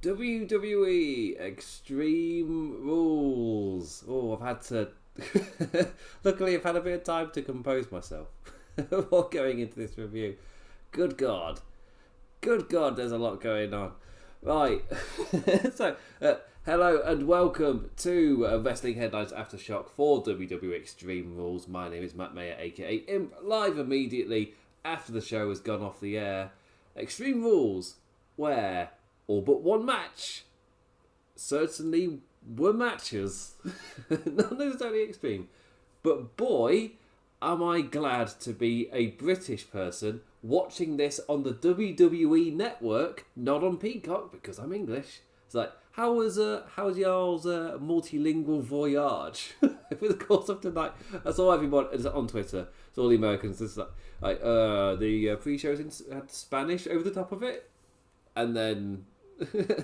WWE Extreme Rules. Oh, I've had to... Luckily, I've had a bit of time to compose myself while going into this review. Good God. Good God, there's a lot going on. Right. So, hello and welcome to Wrestling Headlines Aftershock for WWE Extreme Rules. My name is Matt Maher, aka Imp, live immediately after the show has gone off the air. Extreme Rules, where all but one match certainly were matches. Not necessarily extreme. But boy, am I glad to be a British person watching this on the WWE network, not on Peacock, because I'm English. It's like, how was y'all's multilingual voyage over the course of tonight? I saw everyone on Twitter. It's all the Americans. It's like the pre-shows had Spanish over the top of it, and then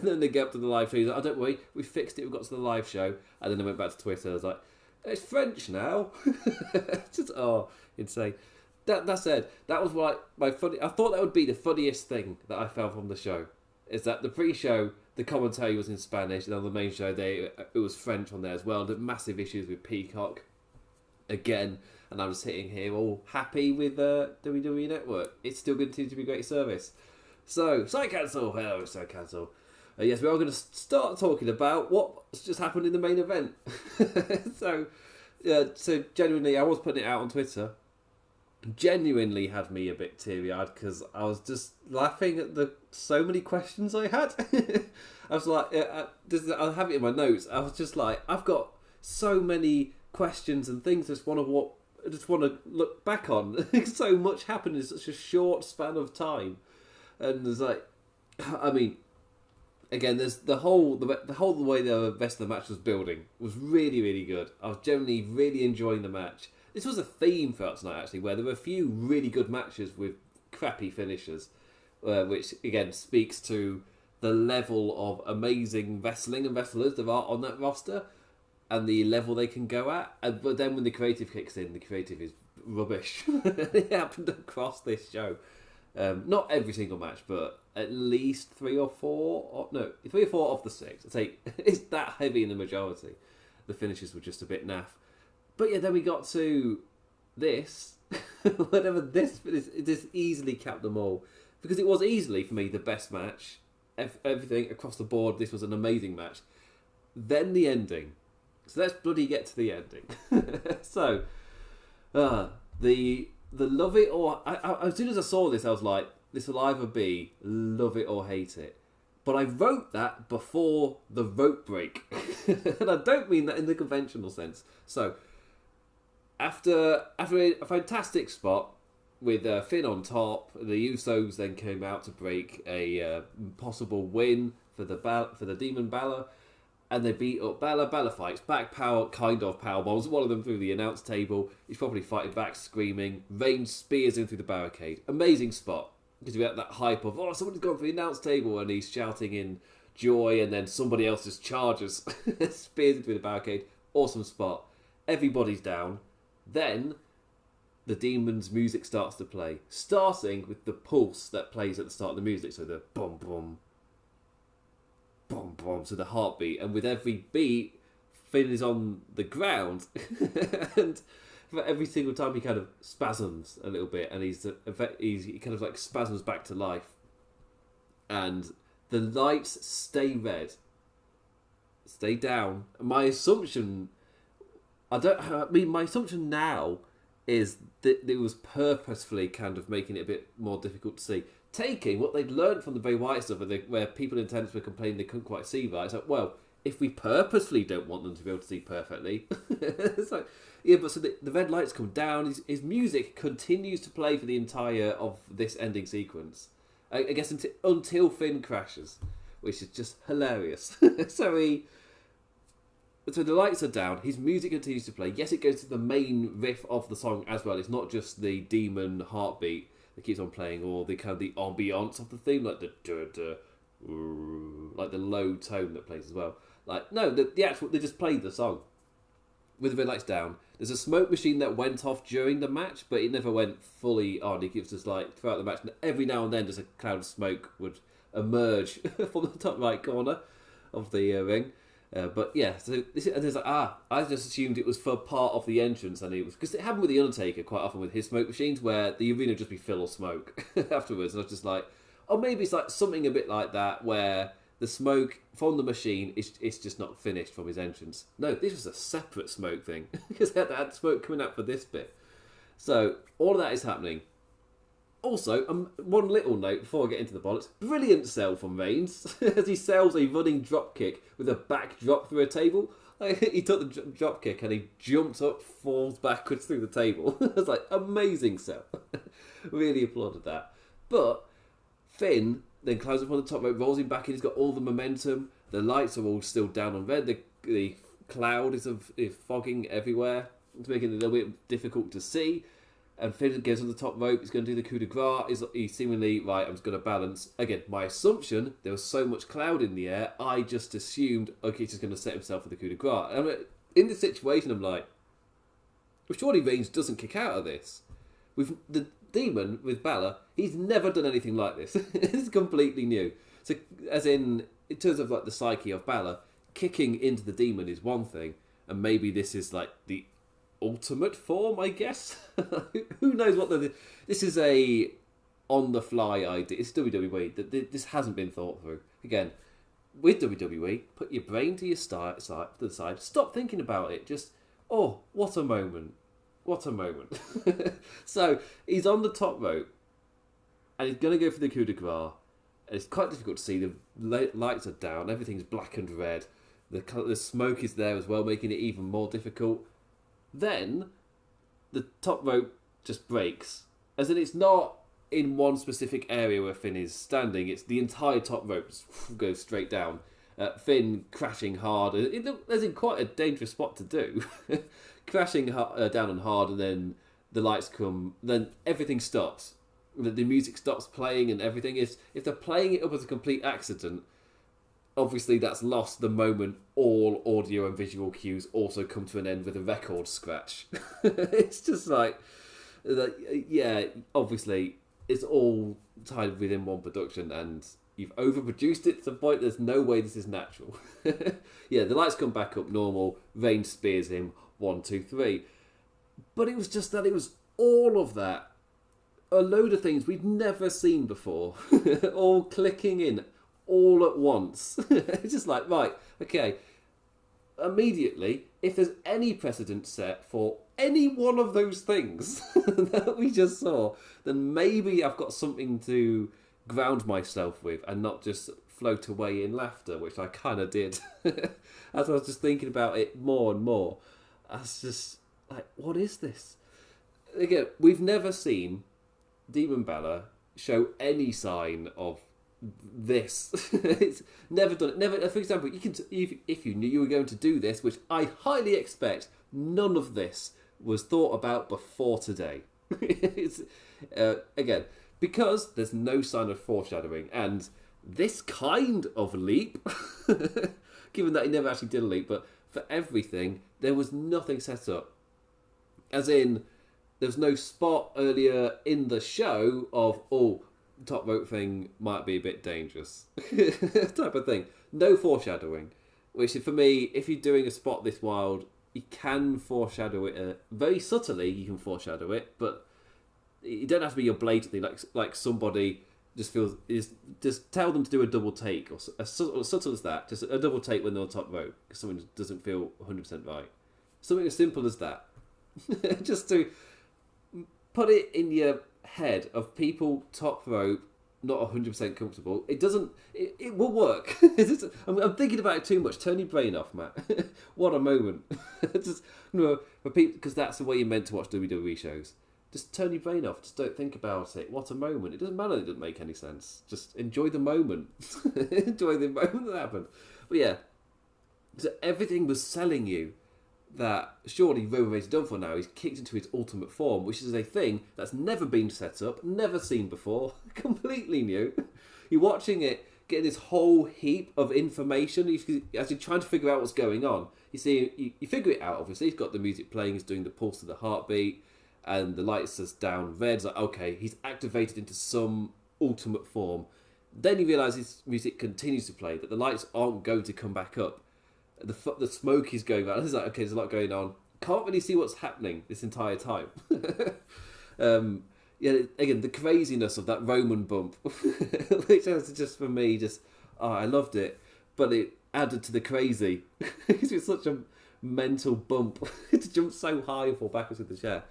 they get up to the live show. Like, oh, don't worry, we fixed it. We got to the live show, and then I went back to Twitter. I was like, it's French now. Just insane. That said, that was like my funny. I thought that would be the funniest thing that I found from the show. Is that the pre-show, the commentary was in Spanish, and on the main show, it was French on there as well. The massive issues with Peacock again, and I was sitting here all happy with WWE Network. It's still continuing to be great service. So, side cancel. Hello, side cancel. Yes, we are going to start talking about what's just happened in the main event. So genuinely, I was putting it out on Twitter. Genuinely had me a bit teary-eyed because I was just laughing at the so many questions I had. I was like, I have it in my notes. I was just like, I've got so many questions and things I just want to look back on. So much happened in such a short span of time, and there's like, I mean, again, there's the whole way the rest of the match was building was really, really good. I was generally really enjoying the match. This was a theme throughout tonight, actually, where there were a few really good matches with crappy finishes, which, again, speaks to the level of amazing wrestling and wrestlers there are on that roster and the level they can go at. But then when the creative kicks in, the creative is rubbish. It happened across this show. Not every single match, but at least 3 or 4 of the 6. I'd say it's that heavy in the majority. The finishes were just a bit naff. But yeah, then we got to this. Whatever this easily capped them all. Because it was easily, for me, the best match. Everything across the board, this was an amazing match. Then the ending. So let's bloody get to the ending. So, the love it or... as soon as I saw this, I was like, this will either be love it or hate it. But I wrote that before the rope break. And I don't mean that in the conventional sense. So... After a fantastic spot with Finn on top, the Usos then came out to break a possible win for the Demon Balor, and they beat up Balor. Balor fights back, power bombs one of them through the announce table. He's probably fighting back, screaming. Reigns spears in through the barricade. Amazing spot because we had that hype of someone's gone for the announce table, and he's shouting in joy, and then somebody else just charges, spears in through the barricade. Awesome spot. Everybody's down. Then, the Demon's music starts to play, starting with the pulse that plays at the start of the music, so the boom, boom, boom, boom, so the heartbeat, and with every beat, Finn is on the ground, and for every single time he kind of spasms a little bit, and he kind of like spasms back to life, and the lights stay red, stay down. My assumption... my assumption now is that it was purposefully kind of making it a bit more difficult to see. Taking what they'd learned from the Bray Wyatt stuff, where people in attendance were complaining they couldn't quite see right. It's like, well, if we purposefully don't want them to be able to see perfectly. It's like, yeah, but so the red lights come down. His music continues to play for the entire of this ending sequence. I guess until Finn crashes, which is just hilarious. So the lights are down, his music continues to play. Yes, it goes to the main riff of the song as well. It's not just the demon heartbeat that keeps on playing, or the kind of the ambiance of the theme, like the like the low tone that plays as well. Like, no, the actual, they just played the song with the red lights down. There's a smoke machine that went off during the match, but it never went fully on. It gives us like throughout the match, every now and then just a cloud of smoke would emerge from the top right corner of the ring. But yeah, so there's like, I just assumed it was for part of the entrance, and it was because it happened with the Undertaker quite often with his smoke machines, where the arena would just be full of smoke afterwards. And I was just like, oh, maybe it's like something a bit like that, where the smoke from the machine is just not finished from his entrance. No, this was a separate smoke thing because they had smoke coming out for this bit. So all of that is happening. Also, one little note before I get into the bollocks. Brilliant sell from Reigns as he sells a running drop kick with a back drop through a table. He took the drop kick and he jumped up, falls backwards through the table. It's like, amazing sell. Really applauded that. But Finn then climbs up on the top rope, rolls him back in. He's got all the momentum. The lights are all still down on red. The cloud is fogging everywhere. It's making it a little bit difficult to see. And Finn goes on the top rope. He's going to do the coup de grace. He's seemingly, right, I'm just going to balance. Again, my assumption, there was so much cloud in the air, I just assumed, okay, he's just going to set himself for the coup de grace. And in this situation, I'm like, well, surely Reigns doesn't kick out of this. With the Demon, with Balor, he's never done anything like this. It's completely new. So, as in terms of like the psyche of Balor, kicking into the Demon is one thing, and maybe this is like the ultimate form, I guess. Who knows what this is a on the fly idea. It's WWE. This hasn't been thought through. Again, with WWE, put your brain to the side. Stop thinking about it. Just, oh, what a moment. What a moment. So he's on the top rope and he's going to go for the coup de grace. And it's quite difficult to see. The lights are down. Everything's black and red. The smoke is there as well, making it even more difficult. Then the top rope just breaks. As in, it's not in one specific area where Finn is standing. It's the entire top rope goes straight down. Finn crashing hard. There's in quite a dangerous spot to do. Crashing down on hard, and then the lights come. Then everything stops. The music stops playing and everything. If they're playing it up as a complete accident, obviously that's lost the moment all audio and visual cues also come to an end with a record scratch. It's just like, yeah, obviously it's all tied within one production and you've overproduced it to the point there's no way this is natural. Yeah, the lights come back up normal, Reigns spears him, 1, 2, 3. But it was just that it was all of that. A load of things we'd never seen before. All clicking in all at once. It's just like, right, okay. Immediately, if there's any precedent set for any one of those things that we just saw, then maybe I've got something to ground myself with and not just float away in laughter, which I kind of did. As I was just thinking about it more and more, I was just like, what is this? Again, we've never seen Demon Balor show any sign of this. It's never done it. Never. For example, you can if you knew you were going to do this, which I highly expect, none of this was thought about before today. It's again because there's no sign of foreshadowing, and this kind of leap, given that he never actually did a leap, but for everything there was nothing set up. As in, there was no spot earlier in the show of top rope thing might be a bit dangerous type of thing. No foreshadowing, which for me, if you're doing a spot this wild, you can foreshadow it very subtly. You can foreshadow it, but you don't have to be your blatantly like somebody just feels just tell them to do a double take or as subtle as that. Just a double take when they're on top rope because someone doesn't feel 100% right. Something as simple as that, just to put it in your head of people top rope not 100% comfortable. It doesn't. It will work. I'm thinking about it too much. Turn your brain off, Matt. What a moment. Just for people, because that's the way you're meant to watch WWE shows. Just turn your brain off. Just don't think about it. What a moment. It doesn't matter. It doesn't make any sense. Just enjoy the moment. Enjoy the moment that happened. But yeah, so everything was selling you that surely Roman Reigns is done for now. He's kicked into his ultimate form, which is a thing that's never been set up, never seen before, completely new. You're watching it, getting this whole heap of information as you're trying to figure out what's going on. You see, you figure it out, obviously. He's got the music playing, he's doing the pulse of the heartbeat, and the lights are down red. It's like, okay, he's activated into some ultimate form. Then you realise his music continues to play, that the lights aren't going to come back up. The smoke is going on. It's like, okay, there's a lot going on. Can't really see what's happening this entire time. Again, the craziness of that Roman bump, which was just, for me, I loved it. But it added to the crazy. Because it's such a mental bump to jump so high and fall backwards with the chair.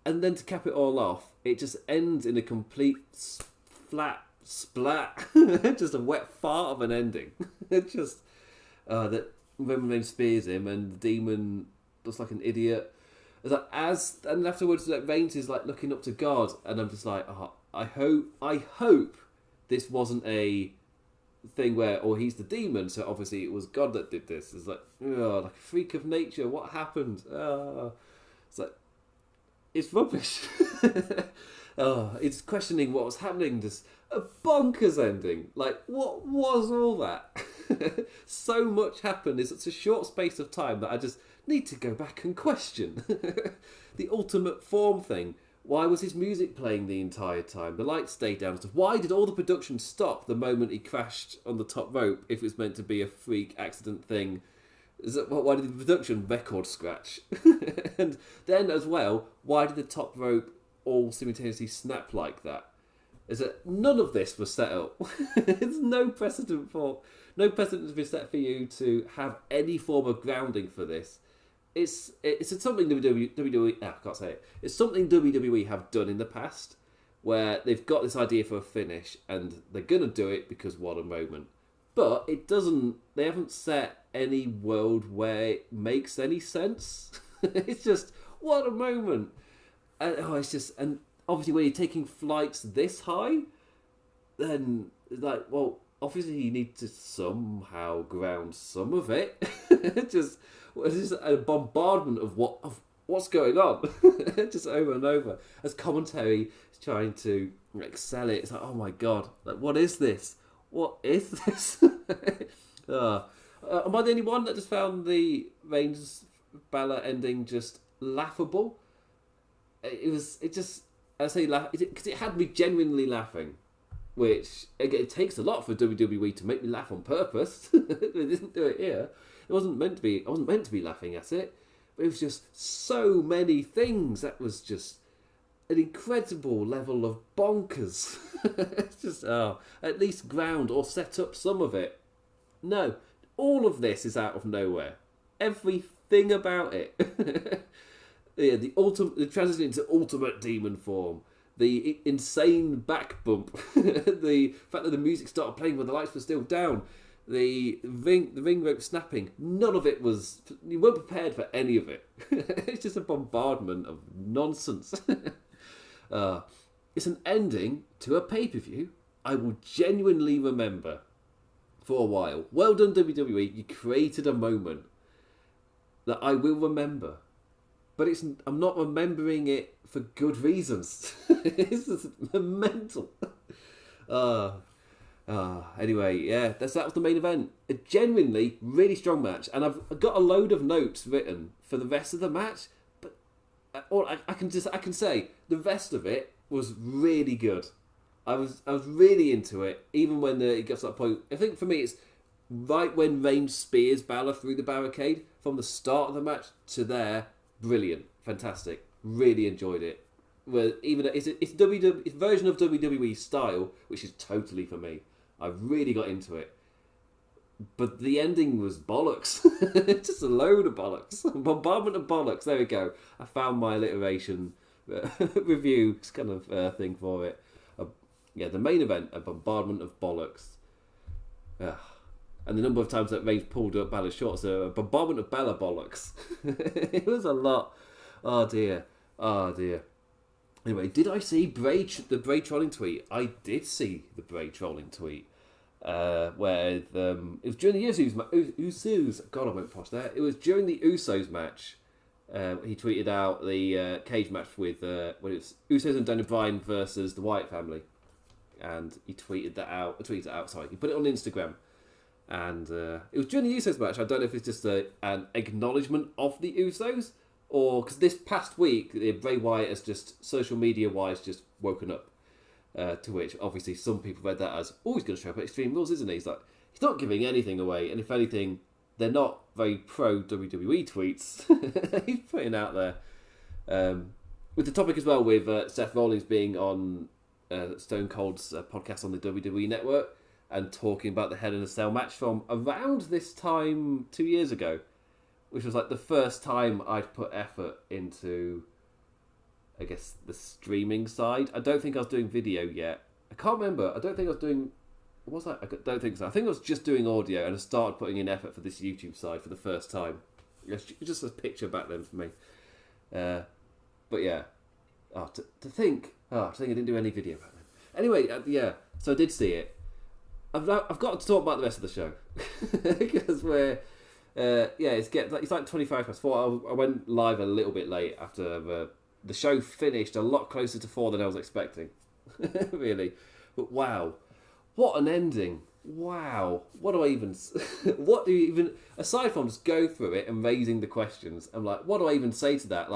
And then to cap it all off, it just ends in a complete flat splat. Just a wet fart of an ending. It just... that Roman Reigns spears him and the Demon looks like an idiot. And afterwards, like, Reigns is like looking up to God, and I'm just like, I hope this wasn't a thing where, he's the Demon, so obviously it was God that did this. It's like, like a freak of nature. What happened? It's like, it's rubbish. It's questioning what was happening. Just a bonkers ending. Like, what was all that? So much happened in such a short space of time that I just need to go back and question. The ultimate form thing. Why was his music playing the entire time? The lights stayed down and stuff. Why did all the production stop the moment he crashed on the top rope if it was meant to be a freak accident thing? Why did the production record scratch? And then as well, why did the top rope all simultaneously snap like that? Is that none of this was set up. There's no precedent has been set for you to have any form of grounding for this. It's something WWE I can't say it. It's something WWE have done in the past, where they've got this idea for a finish and they're gonna do it because what a moment. But it doesn't. They haven't set any world where it makes any sense. It's just what a moment. It's just, and obviously when you're taking flights this high, then like, well, obviously you need to somehow ground some of it. It's just a bombardment of what's going on, just over and over. As commentary is trying to sell it, it's like, oh my god, like, what is this? What is this? Am I the only one that just found the Reigns Balor ending just laughable? Because it had me genuinely laughing, which again, it takes a lot for WWE to make me laugh on purpose. They didn't do it here. It wasn't meant to be. I wasn't meant to be laughing at it, but it was just so many things. That was just an incredible level of bonkers. It's just at least ground or set up some of it. No, all of this is out of nowhere. Everything about it. Yeah, the transition into ultimate demon form, the insane back bump, the fact that the music started playing when the lights were still down, the ring rope snapping. None of it was. You weren't prepared for any of it. It's just a bombardment of nonsense. It's an ending to a pay-per-view I will genuinely remember for a while. Well done, WWE. You created a moment that I will remember. But I'm not remembering it for good reasons. It's just mental. Anyway, yeah, that was the main event. A genuinely really strong match. And I've got a load of notes written for the rest of the match. But I can say the rest of it was really good. I was really into it, even when it gets to that point. I think for me it's right when Reigns spears Balor through the barricade, from the start of the match to there. Brilliant, fantastic, really enjoyed it. Well, even it's version of WWE style, which is totally for me. I really got into it, but the ending was bollocks. Just a load of bollocks, a bombardment of bollocks. There we go. I found my alliteration review kind of thing for it. The main event, a bombardment of bollocks. And the number of times that Reigns pulled up Balor's shorts, a bombardment of Balor bollocks. It was a lot. Oh dear. Anyway, did I see the Bray trolling tweet? I did see the Bray trolling tweet. Where it was during the Usos. God, I went past that. It was during the Usos match. He tweeted out the cage match with it was Usos and Daniel Bryan versus the Wyatt family, and he tweeted it out. Sorry, he put it on Instagram. And it was during the Usos match. I don't know if it's just an acknowledgement of the Usos, or because this past week Bray Wyatt has just social media wise just woken up, To which, obviously, some people read that as, oh, he's going to show up at Extreme Rules, isn't he? He's like, he's not giving anything away. And if anything, they're not very pro-WWE tweets he's putting out there. With the topic as well, with Seth Rollins being on Stone Cold's podcast on the WWE Network and talking about the Hell in a Cell match from around this time 2 years ago, which was like the first time I'd put effort into, I guess, the streaming side. I don't think I was doing video yet. I can't remember. I don't think I was doing... Was I? I don't think so. I think I was just doing audio and I started putting in effort for this YouTube side for the first time. It's just a picture back then for me. But yeah. To think I didn't do any video back then. Anyway, yeah. So I did see it. I've got to talk about the rest of the show. Because we're... it's like 25 past 4. I went live a little bit late after... the show finished a lot closer to 4 than I was expecting. Really. But wow. What an ending. Wow. What do you even... Aside from just go through it and raising the questions, I'm like, what do I even say to that?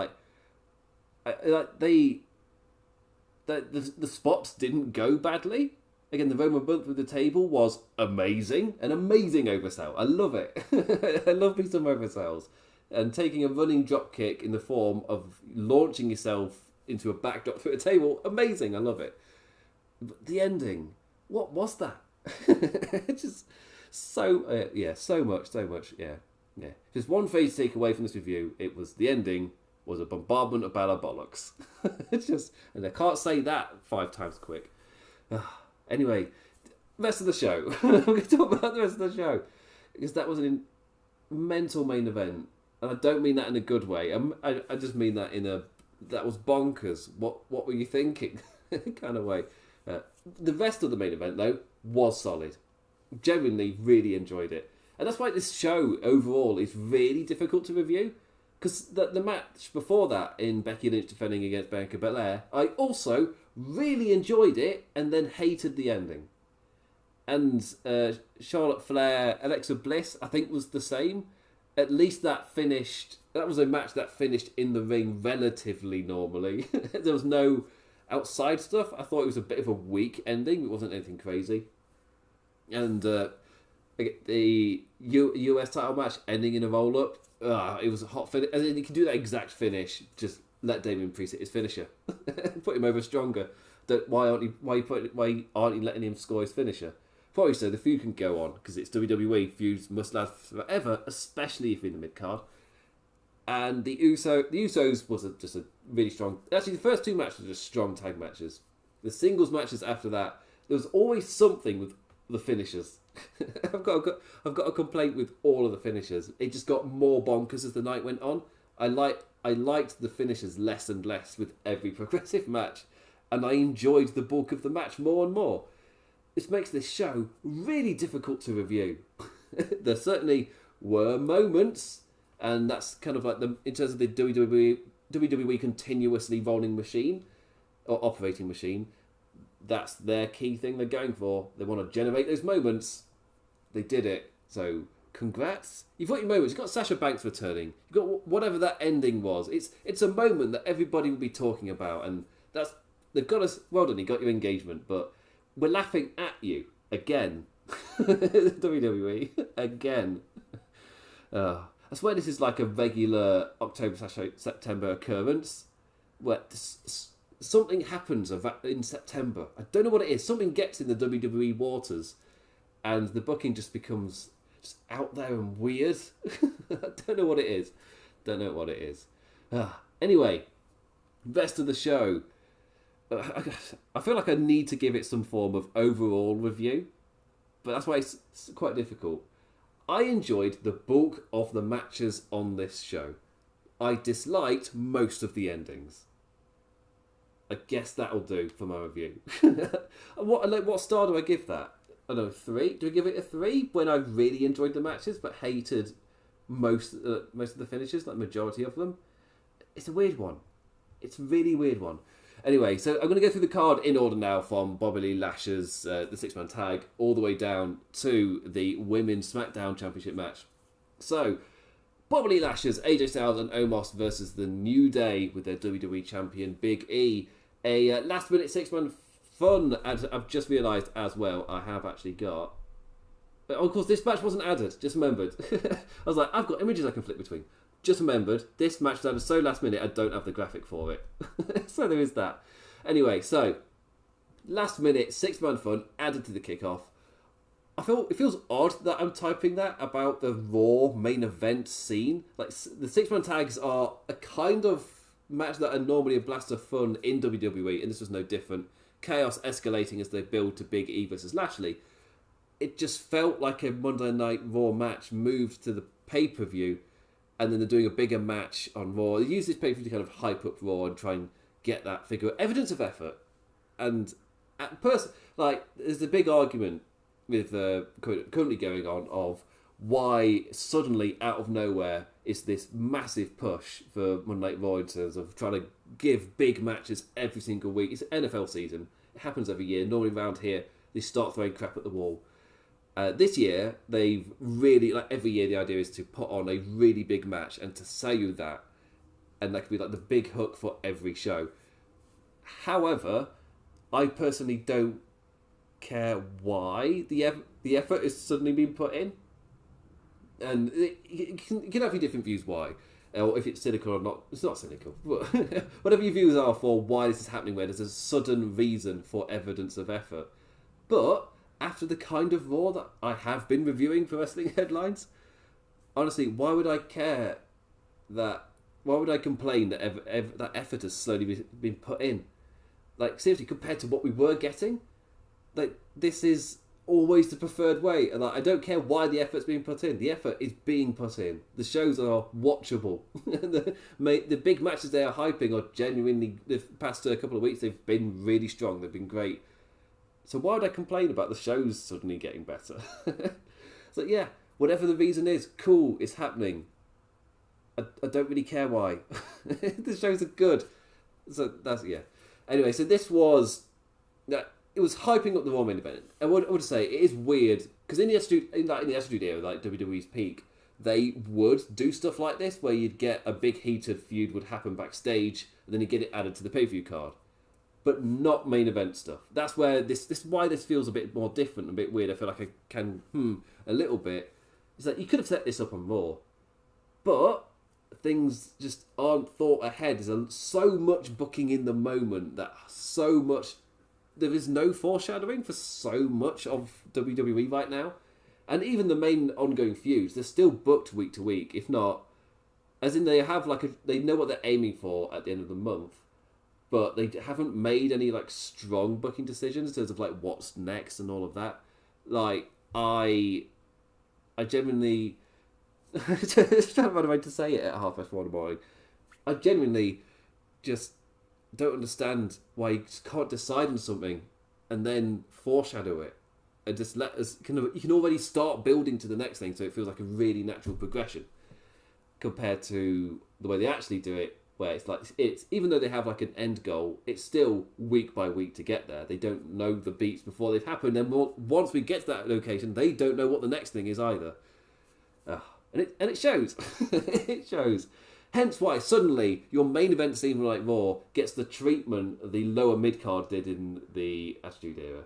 The spots didn't go badly. Again, the Roman bump through the table was amazing. An amazing oversell. I love it. I love me some oversells. And taking a running drop kick in the form of launching yourself into a backdrop through a table, amazing, I love it. But the ending, what was that? It's just so, so much, yeah. Just one phrase to take away from this review, it was the ending was a bombardment of Balor bollocks. It's just, and I can't say that 5 times quick. Anyway, rest of the show. We're going to talk about the rest of the show. Because that was an mental main event. And I don't mean that in a good way. I just mean that in a, that was bonkers. What were you thinking? kind of way. The rest of the main event, though, was solid. Genuinely really enjoyed it. And that's why this show, overall, is really difficult to review. Because the match before that, in Becky Lynch defending against Bianca Belair, I also really enjoyed it and then hated the ending. And Charlotte Flair, Alexa Bliss, I think was the same. At least that was a match that finished in the ring relatively normally. There was no outside stuff. I thought it was a bit of a weak ending. It wasn't anything crazy. And the US title match ending in a roll-up, it was a hot finish. And you can do that exact finish. Just let Damien Priest hit his finisher. Put him over stronger. Why aren't you letting him score his finisher? Probably so the feud can go on, because it's WWE. Feuds must last forever, especially if in the mid-card. And the Usos was just a really strong... Actually, the first 2 matches were just strong tag matches. The singles matches after that, there was always something with the finishers. I've got a complaint with all of the finishers. It just got more bonkers as the night went on. I liked the finishers less and less with every progressive match, and I enjoyed the bulk of the match more and more. This makes this show really difficult to review. There certainly were moments, and that's kind of like in terms of the WWE continuously rolling machine, or operating machine, that's their key thing they're going for. They want to generate those moments. They did it. So, congrats. You've got your moments. You've got Sasha Banks returning. You've got whatever that ending was. It's a moment that everybody will be talking about, and they've got us... Well done, you got your engagement, but... We're laughing at you again. WWE again. I swear this is like a regular October/September occurrence where something happens in September. I don't know what it is. Something gets in the WWE waters, and the booking just becomes just out there and weird. I don't know what it is. Anyway, rest of the show. I feel like I need to give it some form of overall review, but that's why it's quite difficult. I enjoyed the bulk of the matches on this show. I disliked most of the endings. I guess that'll do for my review. What star do I give that? I don't know, 3? Do I give it a 3 when I really enjoyed the matches but hated most of the finishes, like majority of them? It's a weird one. It's a really weird one. Anyway, so I'm going to go through the card in order now from Bobby Lee Lashley's the 6-man tag all the way down to the Women's Smackdown Championship match. So, Bobby Lee Lashley's AJ Styles and Omos versus the New Day with their WWE Champion Big E. A last-minute 6-man fun, and I've just realised as well, I have actually got... Oh, of course, this match wasn't added, just remembered. I was like, I've got images I can flip between. Just remembered, this match was added so last minute, I don't have the graphic for it. So there is that. Anyway, so, last minute, 6-man fun, added to the kickoff. It feels odd that I'm typing that about the Raw main event scene. Like, the 6-man tags are a kind of match that are normally a blast of fun in WWE, and this was no different. Chaos escalating as they build to Big E versus Lashley. It just felt like a Monday Night Raw match moved to the pay-per-view, and then they're doing a bigger match on Raw. They use this pay-per-view to kind of hype up Raw and try and get that figure. Evidence of effort. And there's a big argument with currently going on of why suddenly out of nowhere is this massive push for Monday Night Raw in terms of trying to give big matches every single week. It's NFL season. It happens every year. Normally around here, they start throwing crap at the wall. This year, they've really, like every year, the idea is to put on a really big match and to sell you that. And that could be like the big hook for every show. However, I personally don't care why the effort is suddenly being put in. And you can have your different views why. Or if it's cynical or not. It's not cynical. But whatever your views are for why this is happening, where there's a sudden reason for evidence of effort. But after the kind of Raw that I have been reviewing for wrestling headlines, honestly, why would I care that... Why would I complain that that effort has slowly been put in? Like, seriously, compared to what we were getting, like, this is always the preferred way. And like, I don't care why the effort's being put in. The effort is being put in. The shows are watchable. the big matches they are hyping are genuinely, the past couple of weeks, they've been really strong. They've been great. So why would I complain about the shows suddenly getting better? So yeah, whatever the reason is, cool, it's happening. I don't really care why. The shows are good. So that's, yeah. Anyway, so this was... It was hyping up the Raw main event. And I would say, it is weird, because in the Attitude Era, like WWE's peak, they would do stuff like this, where you'd get a big heated feud would happen backstage, and then you'd get it added to the pay-per-view card. But not main event stuff. That's where this is why this feels a bit more different, a bit weird. I feel like I can, a little bit. Is that you could have set this up on Raw, but things just aren't thought ahead. There's so much booking in the moment that there is no foreshadowing for so much of WWE right now. And even the main ongoing feuds, they're still booked week to week, if not, as in they have they know what they're aiming for at the end of the month, but they haven't made any like strong booking decisions in terms of like what's next and all of that. Like I genuinely it's trying to find a way to say it at 1:30 in the morning. I genuinely just don't understand why you just can't decide on something and then foreshadow it and just let us you can already start building to the next thing, so it feels like a really natural progression compared to the way they actually do it, where it's even though they have like an end goal, it's still week by week to get there. They don't know the beats before they've happened, and once we get to that location, they don't know what the next thing is either. And it shows. It shows. Hence why suddenly your main event scene like Raw gets the treatment the lower mid-card did in the Attitude Era.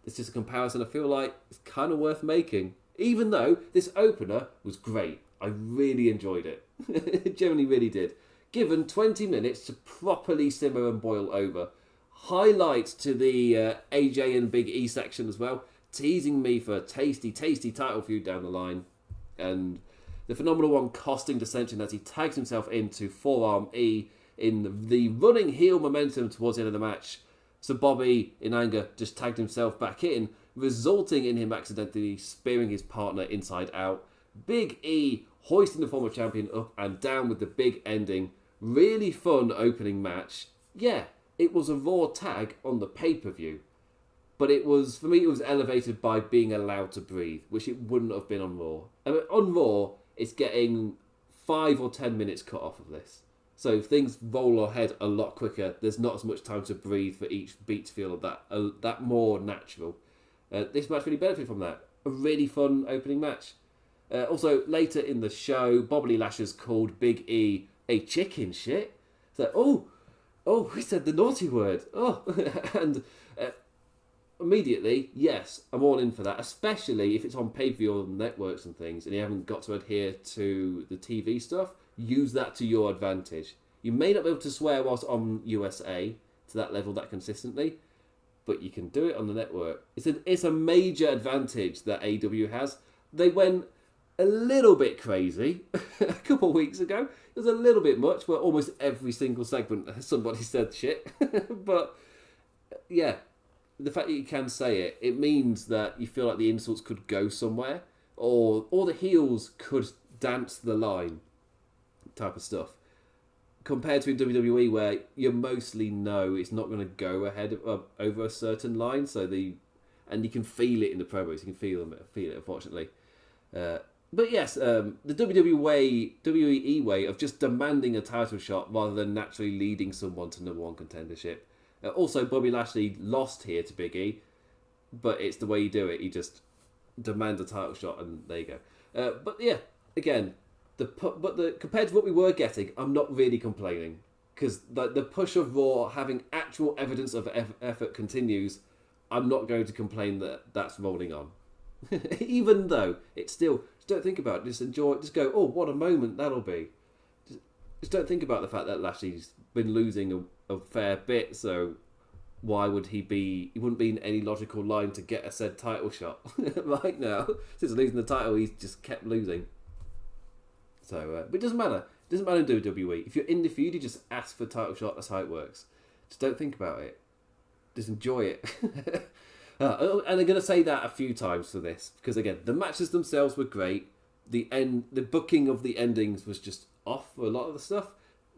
It's just a comparison I feel like it's kind of worth making. Even though this opener was great. I really enjoyed it. It genuinely really did. Given 20 minutes to properly simmer and boil over. Highlights to the AJ and Big E section as well. Teasing me for a tasty, tasty title feud down the line. And the phenomenal one costing dissension as he tags himself into Forearm E in the running heel momentum towards the end of the match. So Bobby, in anger, just tagged himself back in, resulting in him accidentally spearing his partner inside out. Big E hoisting the former champion up and down with the big ending. Really fun opening match. Yeah, it was a Raw tag on the pay-per-view. But for me, it was elevated by being allowed to breathe, which it wouldn't have been on Raw. I mean, on Raw, it's getting 5 or 10 minutes cut off of this. So things roll ahead a lot quicker. There's not as much time to breathe for each beat to feel that more natural. This match really benefited from that. A really fun opening match. Also, later in the show, Bobby Lashley's called Big E a chicken shit. So, oh, we said the naughty word. Oh, and immediately, yes, I'm all in for that, especially if it's on pay-per-view on networks and things, and you haven't got to adhere to the TV stuff. Use that to your advantage. You may not be able to swear whilst on USA to that level that consistently, but you can do it on the network. It's a major advantage that AEW has. They went a little bit crazy a couple of weeks ago. It was a little bit much, where almost every single segment somebody said shit. But yeah, the fact that you can say it, it means that you feel like the insults could go somewhere, or the heels could dance the line type of stuff. Compared to WWE, where you mostly know it's not going to go ahead of, over a certain line, and you can feel it in the promos. You can feel it, unfortunately. But yes, the WWE way of just demanding a title shot rather than naturally leading someone to number one contendership. Also, Bobby Lashley lost here to Big E, but it's the way you do it. You just demand a title shot, and there you go. But yeah, again, compared to what we were getting, I'm not really complaining, because the push of Raw having actual evidence of effort continues. I'm not going to complain that that's rolling on, even though it's still. Just don't think about it. Just enjoy it. Just go. Oh, what a moment that'll be. Just don't think about the fact that Lashley's been losing a fair bit. So why would he be? He wouldn't be in any logical line to get a said title shot right now. Since losing the title, he's just kept losing. So, but it doesn't matter. It doesn't matter in WWE. If you're in the feud, you just ask for a title shot. That's how it works. Just don't think about it. Just enjoy it. And I'm going to say that a few times for this, because again, the matches themselves were great. The booking of the endings was just off for a lot of the stuff.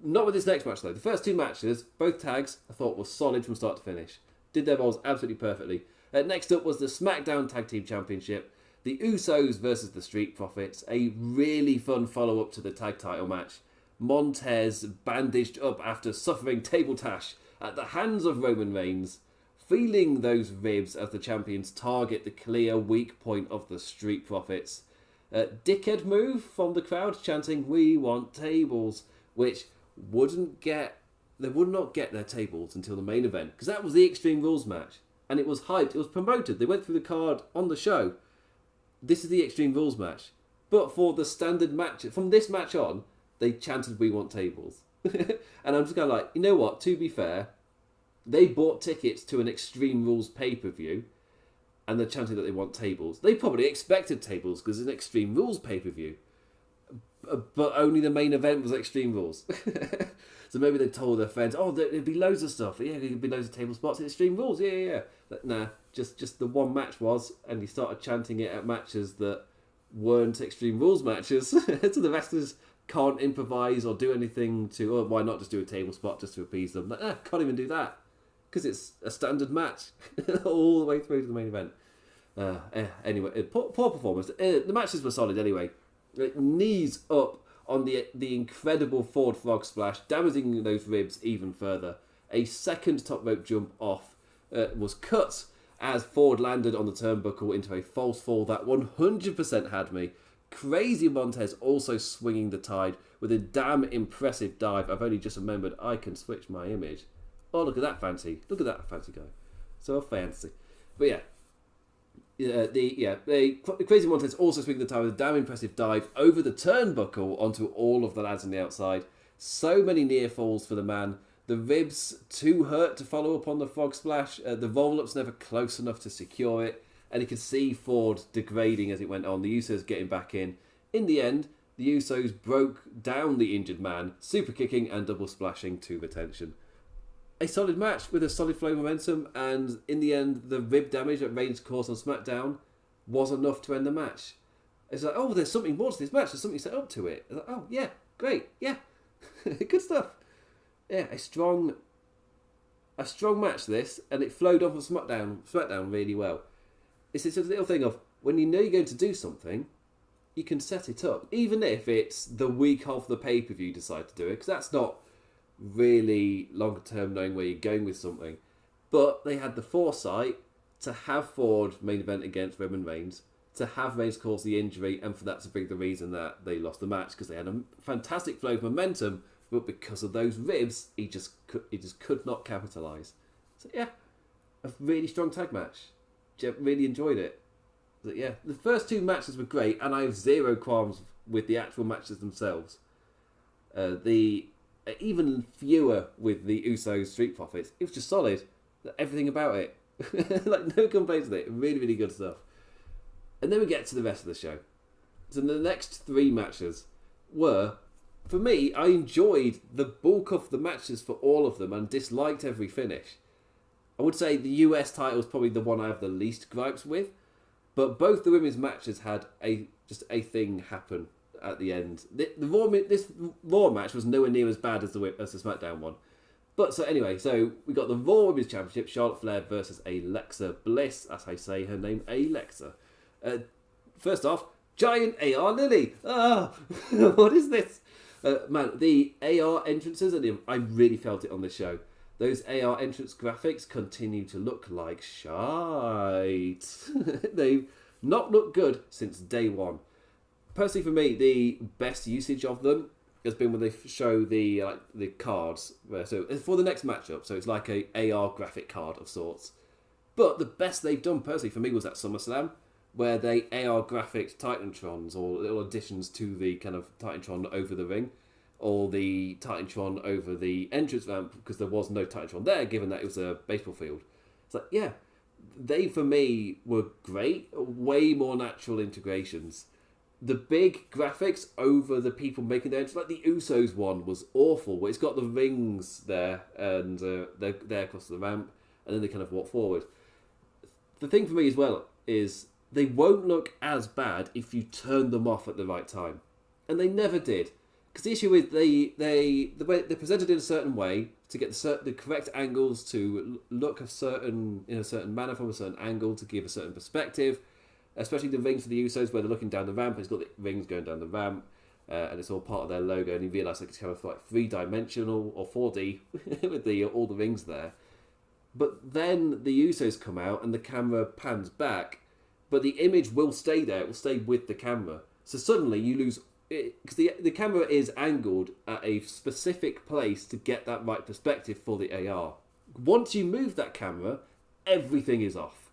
Not with this next match though. The first two matches, both tags, I thought were solid from start to finish. Did their roles absolutely perfectly. Next up was the Smackdown Tag Team Championship. The Usos versus the Street Profits. A really fun follow-up to the tag title match. Montez bandaged up after suffering table tash at the hands of Roman Reigns, feeling those ribs as the champions target the clear weak point of the Street Profits. Dickhead move from the crowd chanting, "We want tables," which they would not get their tables until the main event, because that was the Extreme Rules match, and it was hyped, it was promoted, they went through the card on the show. This is the Extreme Rules match, but for the standard match, from this match on, they chanted, "We want tables." And I'm just kind of like, you know what, to be fair, they bought tickets to an Extreme Rules pay-per-view, and they're chanting that they want tables. They probably expected tables, because it's an Extreme Rules pay-per-view. But only the main event was Extreme Rules. So maybe they told their friends, "Oh, there'd be loads of stuff. Yeah, there'd be loads of table spots at Extreme Rules. Yeah. But nah, just the one match was, and he started chanting it at matches that weren't Extreme Rules matches. So the wrestlers can't improvise or do anything to, oh, why not just do a table spot just to appease them? Like, can't even do that, because it's a standard match all the way through to the main event. Anyway, poor performance. The matches were solid anyway. Knees up on the incredible forward frog splash, damaging those ribs even further. A second top rope jump off was cut as Ford landed on the turnbuckle into a false fall that 100% had me. Crazy Montez also swinging the tide with a damn impressive dive. I've only just remembered I can switch my image. Oh, look at that fancy. Look at that fancy guy. So fancy. But yeah. Crazy Montez also swinging the tide with a damn impressive dive over the turnbuckle onto all of the lads on the outside. So many near falls for the man. The ribs too hurt to follow up on the frog splash. The roll-up's never close enough to secure it. And you could see Ford degrading as it went on. The Usos getting back in. In the end, the Usos broke down the injured man, super kicking and double splashing to retention. A solid match with a solid flow of momentum, and in the end, the rib damage that Reigns caused on SmackDown was enough to end the match. It's like, oh, there's something more to this match. There's something set up to it. Like, oh, yeah, great, yeah, good stuff. Yeah, a strong match this, and it flowed off of SmackDown really well. It's a little thing of, when you know you're going to do something, you can set it up, even if it's the week of the pay-per-view you decide to do it, because that's not really longer term knowing where you're going with something. But they had the foresight to have Ford main event against Roman Reigns, to have Reigns cause the injury, and for that to be the reason that they lost the match, because they had a fantastic flow of momentum, but because of those ribs, he just could not capitalise. So yeah, a really strong tag match. Really enjoyed it. But yeah, the first two matches were great, and I have zero qualms with the actual matches themselves. The even fewer with the Usos Street Profits. It was just solid. Everything about it. Like, no complaints with it. Really, really good stuff. And then we get to the rest of the show. So the next three matches were, for me, I enjoyed the bulk of the matches for all of them and disliked every finish. I would say the US title is probably the one I have the least gripes with, but both the women's matches had just a thing happen at the end. This Raw match was nowhere near as bad as the SmackDown one. But so anyway, so we got the Raw Women's Championship, Charlotte Flair versus Alexa Bliss, as I say her name, Alexa. First off, giant AR Lily. What is this? Man, the AR entrances, I really felt it on this show. Those AR entrance graphics continue to look like shite. They've not looked good since day one. Personally, for me, the best usage of them has been when they show the cards. So for the next matchup, so it's like a AR graphic card of sorts. But the best they've done, personally, for me, was at SummerSlam, where they AR graphics Titantrons or little additions to the kind of Titantron over the ring, or the Titantron over the entrance ramp, because there was no Titantron there, given that it was a baseball field. It's like, yeah, they, for me, were great. Way more natural integrations. The big graphics over the people making their entrance, like the Usos one, was awful, where it's got the rings there, and they're there across the ramp, and then they kind of walk forward. The thing for me as well is they won't look as bad if you turn them off at the right time. And they never did. Because the issue is the way they're presented in a certain way to get the correct angles to look in a certain manner from a certain angle to give a certain perspective. Especially the rings for the Usos where they're looking down the ramp. It's got the rings going down the ramp, and it's all part of their logo. And you realise like it's kind of like 3-dimensional or 4D with all the rings there. But then the Usos come out and the camera pans back, but the image will stay there. It will stay with the camera. So suddenly you lose. Because the camera is angled at a specific place to get that right perspective for the AR. Once you move that camera, everything is off.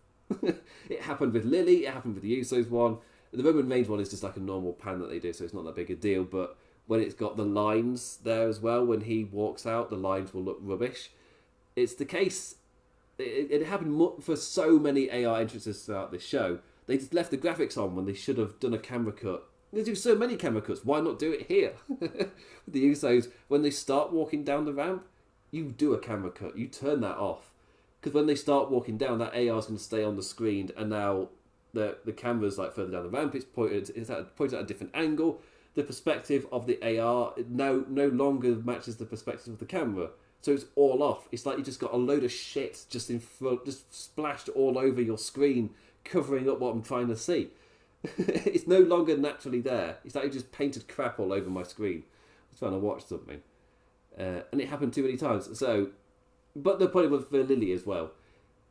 It happened with Lily, it happened with the Usos one. The Roman Reigns one is just like a normal pan that they do, so it's not that big a deal. But when it's got the lines there as well, when he walks out, the lines will look rubbish. It's the case. It happened for so many AR entrances throughout this show. They just left the graphics on when they should have done a camera cut. They do so many camera cuts. Why not do it here? The Usos, when they start walking down the ramp, you do a camera cut. You turn that off. Because when they start walking down, that AR is going to stay on the screen, and now the camera's like further down the ramp. It's pointed at a different angle. The perspective of the AR no longer matches the perspective of the camera. So it's all off. It's like you just got a load of shit just in front, just splashed all over your screen, covering up what I'm trying to see. It's no longer naturally there. It's like you just painted crap all over my screen. I was trying to watch something. And it happened too many times. So, but the point was for Lily as well.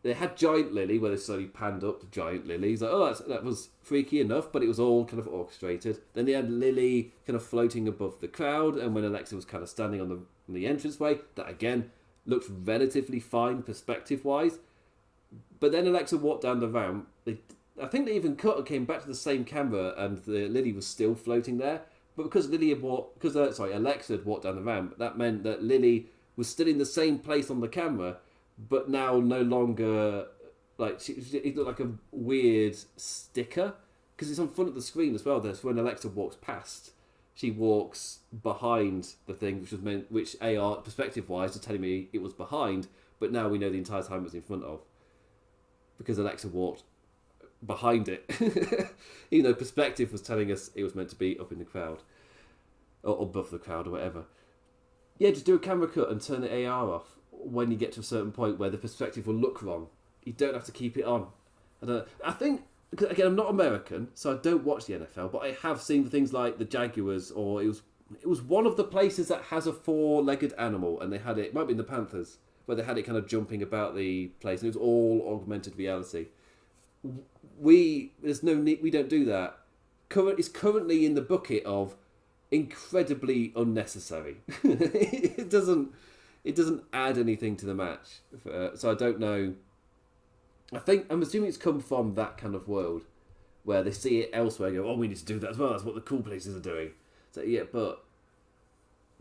They had Giant Lily, where they slowly panned up to Giant Lily. He's like, oh, that was freaky enough, but it was all kind of orchestrated. Then they had Lily kind of floating above the crowd, and when Alexa was kind of standing on the entranceway, that again looked relatively fine perspective-wise. But then Alexa walked down the ramp. I think they even cut and came back to the same camera, and Lily was still floating there. But because Alexa had walked down the ramp, that meant that Lily was still in the same place on the camera, but now no longer like it looked like a weird sticker because it's on front of the screen as well. That's when Alexa walks past. She walks behind the thing, which AR perspective wise was telling me it was behind, but now we know the entire time it was in front of because Alexa walked behind it. Even though perspective was telling us it was meant to be up in the crowd or above the crowd or whatever. Yeah, just do a camera cut and turn the AR off when you get to a certain point where the perspective will look wrong. You don't have to keep it on. I think, because again, I'm not American, so I don't watch the NFL, but I have seen things like the Jaguars, or it was one of the places that has a 4-legged animal, and they had it might be in the Panthers, where they had it kind of jumping about the place, and it was all augmented reality. We don't do that. It's currently in the bucket of incredibly unnecessary. It doesn't add anything to the match. So I don't know I'm assuming it's come from that kind of world where they see it elsewhere and go, oh, we need to do that as well. That's what the cool places are doing. So, yeah, but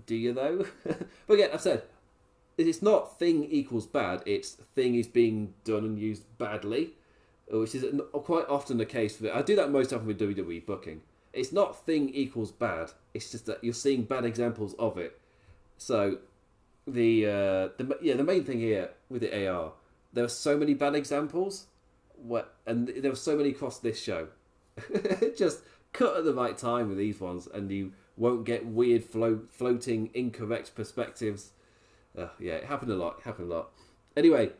do you though? But again, I've said, it's not thing equals bad. It's thing is being done and used badly, which is quite often the case. I do that most often with WWE booking. It's not thing equals bad. It's just that you're seeing bad examples of it. So the main thing here with the AR, there are so many bad examples, and there were so many across this show. Just cut at the right time with these ones, and you won't get weird floating incorrect perspectives. Yeah, it happened a lot. Anyway,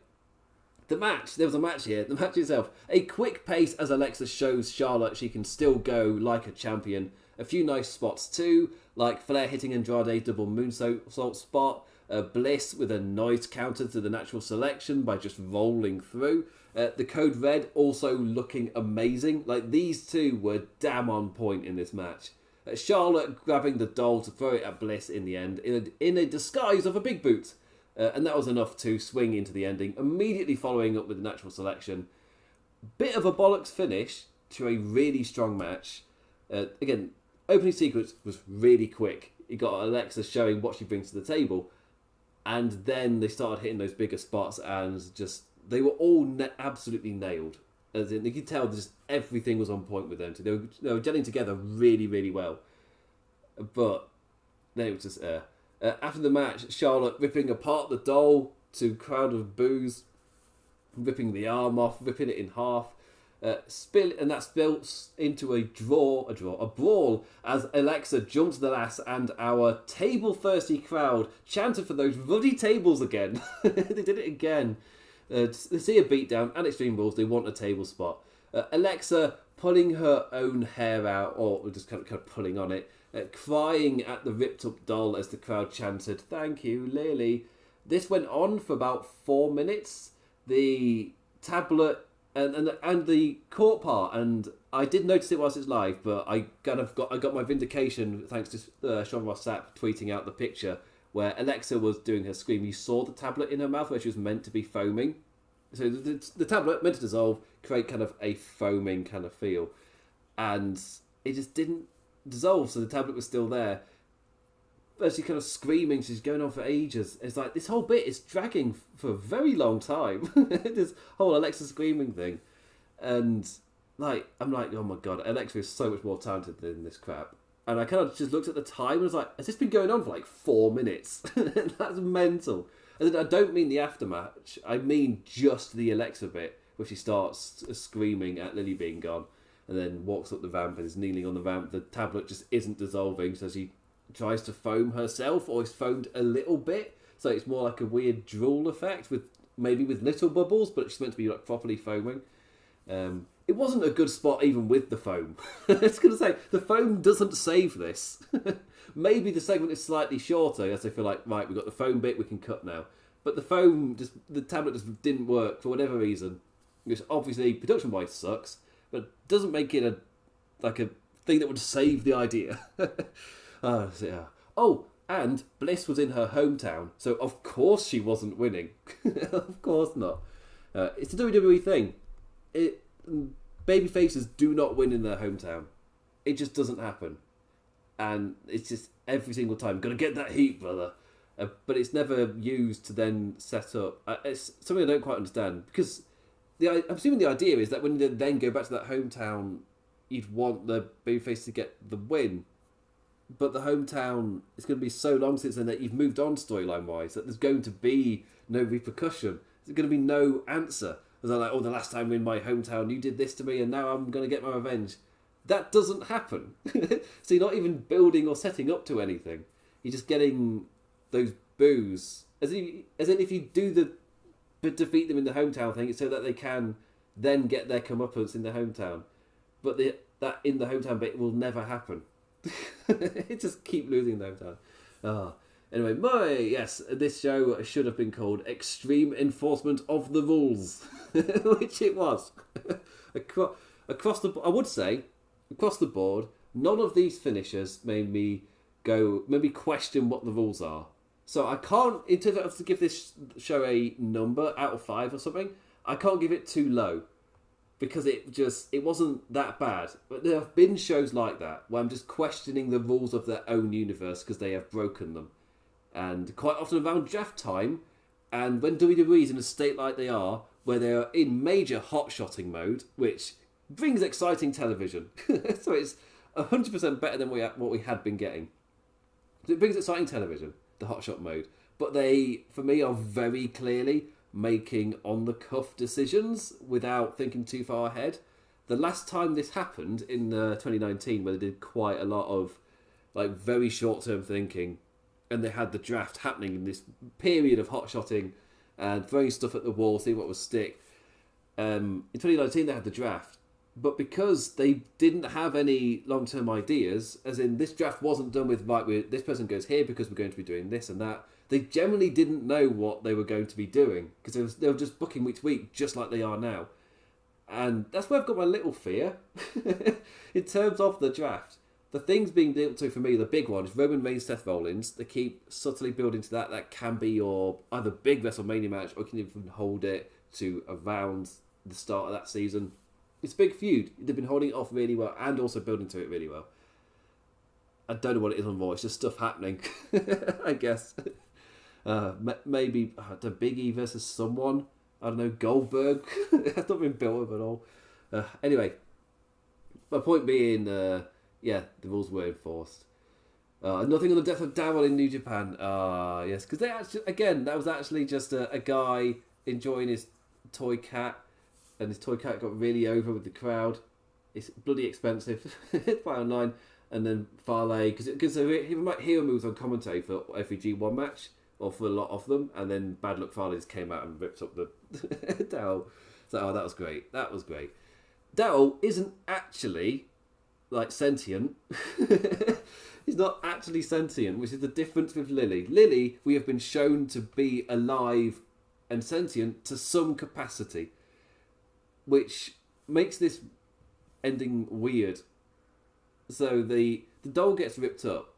the match. There was a match here. The match itself. A quick pace as Alexa shows Charlotte she can still go like a champion. A few nice spots too, like Flair hitting Andrade double moonsault spot. Bliss with a noise counter to the natural selection by just rolling through. The Code Red also looking amazing. Like, these two were damn on point in this match. Charlotte grabbing the doll to throw it at Bliss in the end in a disguise of a big boot. And that was enough to swing into the ending, immediately following up with the natural selection. Bit of a bollocks finish to a really strong match. Again, opening sequence was really quick. You got Alexa showing what she brings to the table. And then they started hitting those bigger spots, and just they were all absolutely nailed. As in, you could tell just everything was on point with them. They were gelling together really, really well. But then it was just after the match, Charlotte ripping apart the doll to a crowd of boos, ripping the arm off, ripping it in half. And that spills into a brawl as Alexa jumps the lass and our table-thirsty crowd chanted for those ruddy tables again. They did it again. They see a beatdown and Extreme Rules. They want a table spot. Alexa pulling her own hair out, or just kind of pulling on it, crying at the ripped-up doll as the crowd chanted, "Thank you, Lily." This went on for about 4 minutes. The tablet and the court part, and I did notice it whilst it's live, but I got my vindication thanks to Sean Ross Sapp tweeting out the picture where Alexa was doing her scream. You saw the tablet in her mouth where she was meant to be foaming. So the tablet meant to dissolve, create kind of a foaming kind of feel, and it just didn't dissolve. So the tablet was still there. But she's kind of screaming, she's going on for ages. It's like, this whole bit is dragging for a very long time. This whole Alexa screaming thing. And, like, I'm like, oh my god, Alexa is so much more talented than this crap. And I kind of just looked at the time and was like, has this been going on for like 4 minutes? That's mental. And I don't mean the aftermatch, I mean just the Alexa bit, where she starts screaming at Lily being gone, and then walks up the ramp and is kneeling on the ramp. The tablet just isn't dissolving, so she tries to foam herself, or is foamed a little bit, so it's more like a weird drool effect with little bubbles, but it's meant to be like properly foaming. It wasn't a good spot even with the foam. I was going to say, the foam doesn't save this. Maybe the segment is slightly shorter, as I feel like, right, we've got the foam bit, we can cut now. But the tablet just didn't work for whatever reason. Which obviously, production-wise sucks, but doesn't make it a thing that would save the idea. Oh, and Bliss was in her hometown, so of course she wasn't winning. Of course not. It's a WWE thing. Babyfaces do not win in their hometown. It just doesn't happen. And it's just every single time, gotta get that heat, brother. But it's never used to then set up. It's something I don't quite understand, because I'm assuming the idea is that when you then go back to that hometown, you'd want the babyface to get the win. But the hometown is going to be so long since then that you've moved on storyline-wise that there's going to be no repercussion. There's going to be no answer. It's like, oh, the last time in my hometown you did this to me and now I'm going to get my revenge. That doesn't happen. So you're not even building or setting up to anything. You're just getting those boos. As in if you do defeat them in the hometown thing, it's so that they can then get their comeuppance in the hometown. But that in the hometown bit will never happen. It just keep losing the hometown. Anyway, this show should have been called Extreme Enforcement of the Rules, which it was. Across the board, none of these finishers made me question what the rules are. So I can't, in terms of to give this show a number out of 5 or something, I can't give it too low because it wasn't that bad. But there have been shows like that where I'm just questioning the rules of their own universe because they have broken them. And quite often around draft time, and when WWE's in a state like they are, where they are in major hot-shotting mode, which brings exciting television. So it's 100% better than what we had been getting. So it brings exciting television, the hotshot mode. But they, for me, are very clearly making on-the-cuff decisions without thinking too far ahead. The last time this happened, in 2019, where they did quite a lot of very short-term thinking, and they had the draft happening in this period of hot-shotting and throwing stuff at the wall, seeing what would stick. In 2019, they had the draft. But because they didn't have any long-term ideas, as in this draft wasn't done with, this person goes here because we're going to be doing this and that, they generally didn't know what they were going to be doing because they were just booking week to week, just like they are now. And that's where I've got my little fear in terms of the draft. The things being built to, for me, the big one is Roman Reigns, Seth Rollins. They keep subtly building to that. That can be your either big WrestleMania match or you can even hold it to around the start of that season. It's a big feud. They've been holding it off really well and also building to it really well. I don't know what it is on Raw. It's just stuff happening, I guess. Maybe the Big E versus someone. I don't know, Goldberg. It's not been built up at all. Anyway, my point being, the rules were enforced. Nothing on the death of Daryl in New Japan. Yes, because that was actually just a guy enjoying his toy cat. And his toy cat got really over with the crowd. It's bloody expensive. Buy online. And then Farley, because hero moves on commentary for every G1 match, or for a lot of them. And then Bad Luck Farley just came out and ripped up the Daryl. So, that was great. That was great. Daryl isn't actually, sentient. He's not actually sentient, which is the difference with Lily. Lily, we have been shown to be alive and sentient to some capacity, which makes this ending weird. So the doll gets ripped up.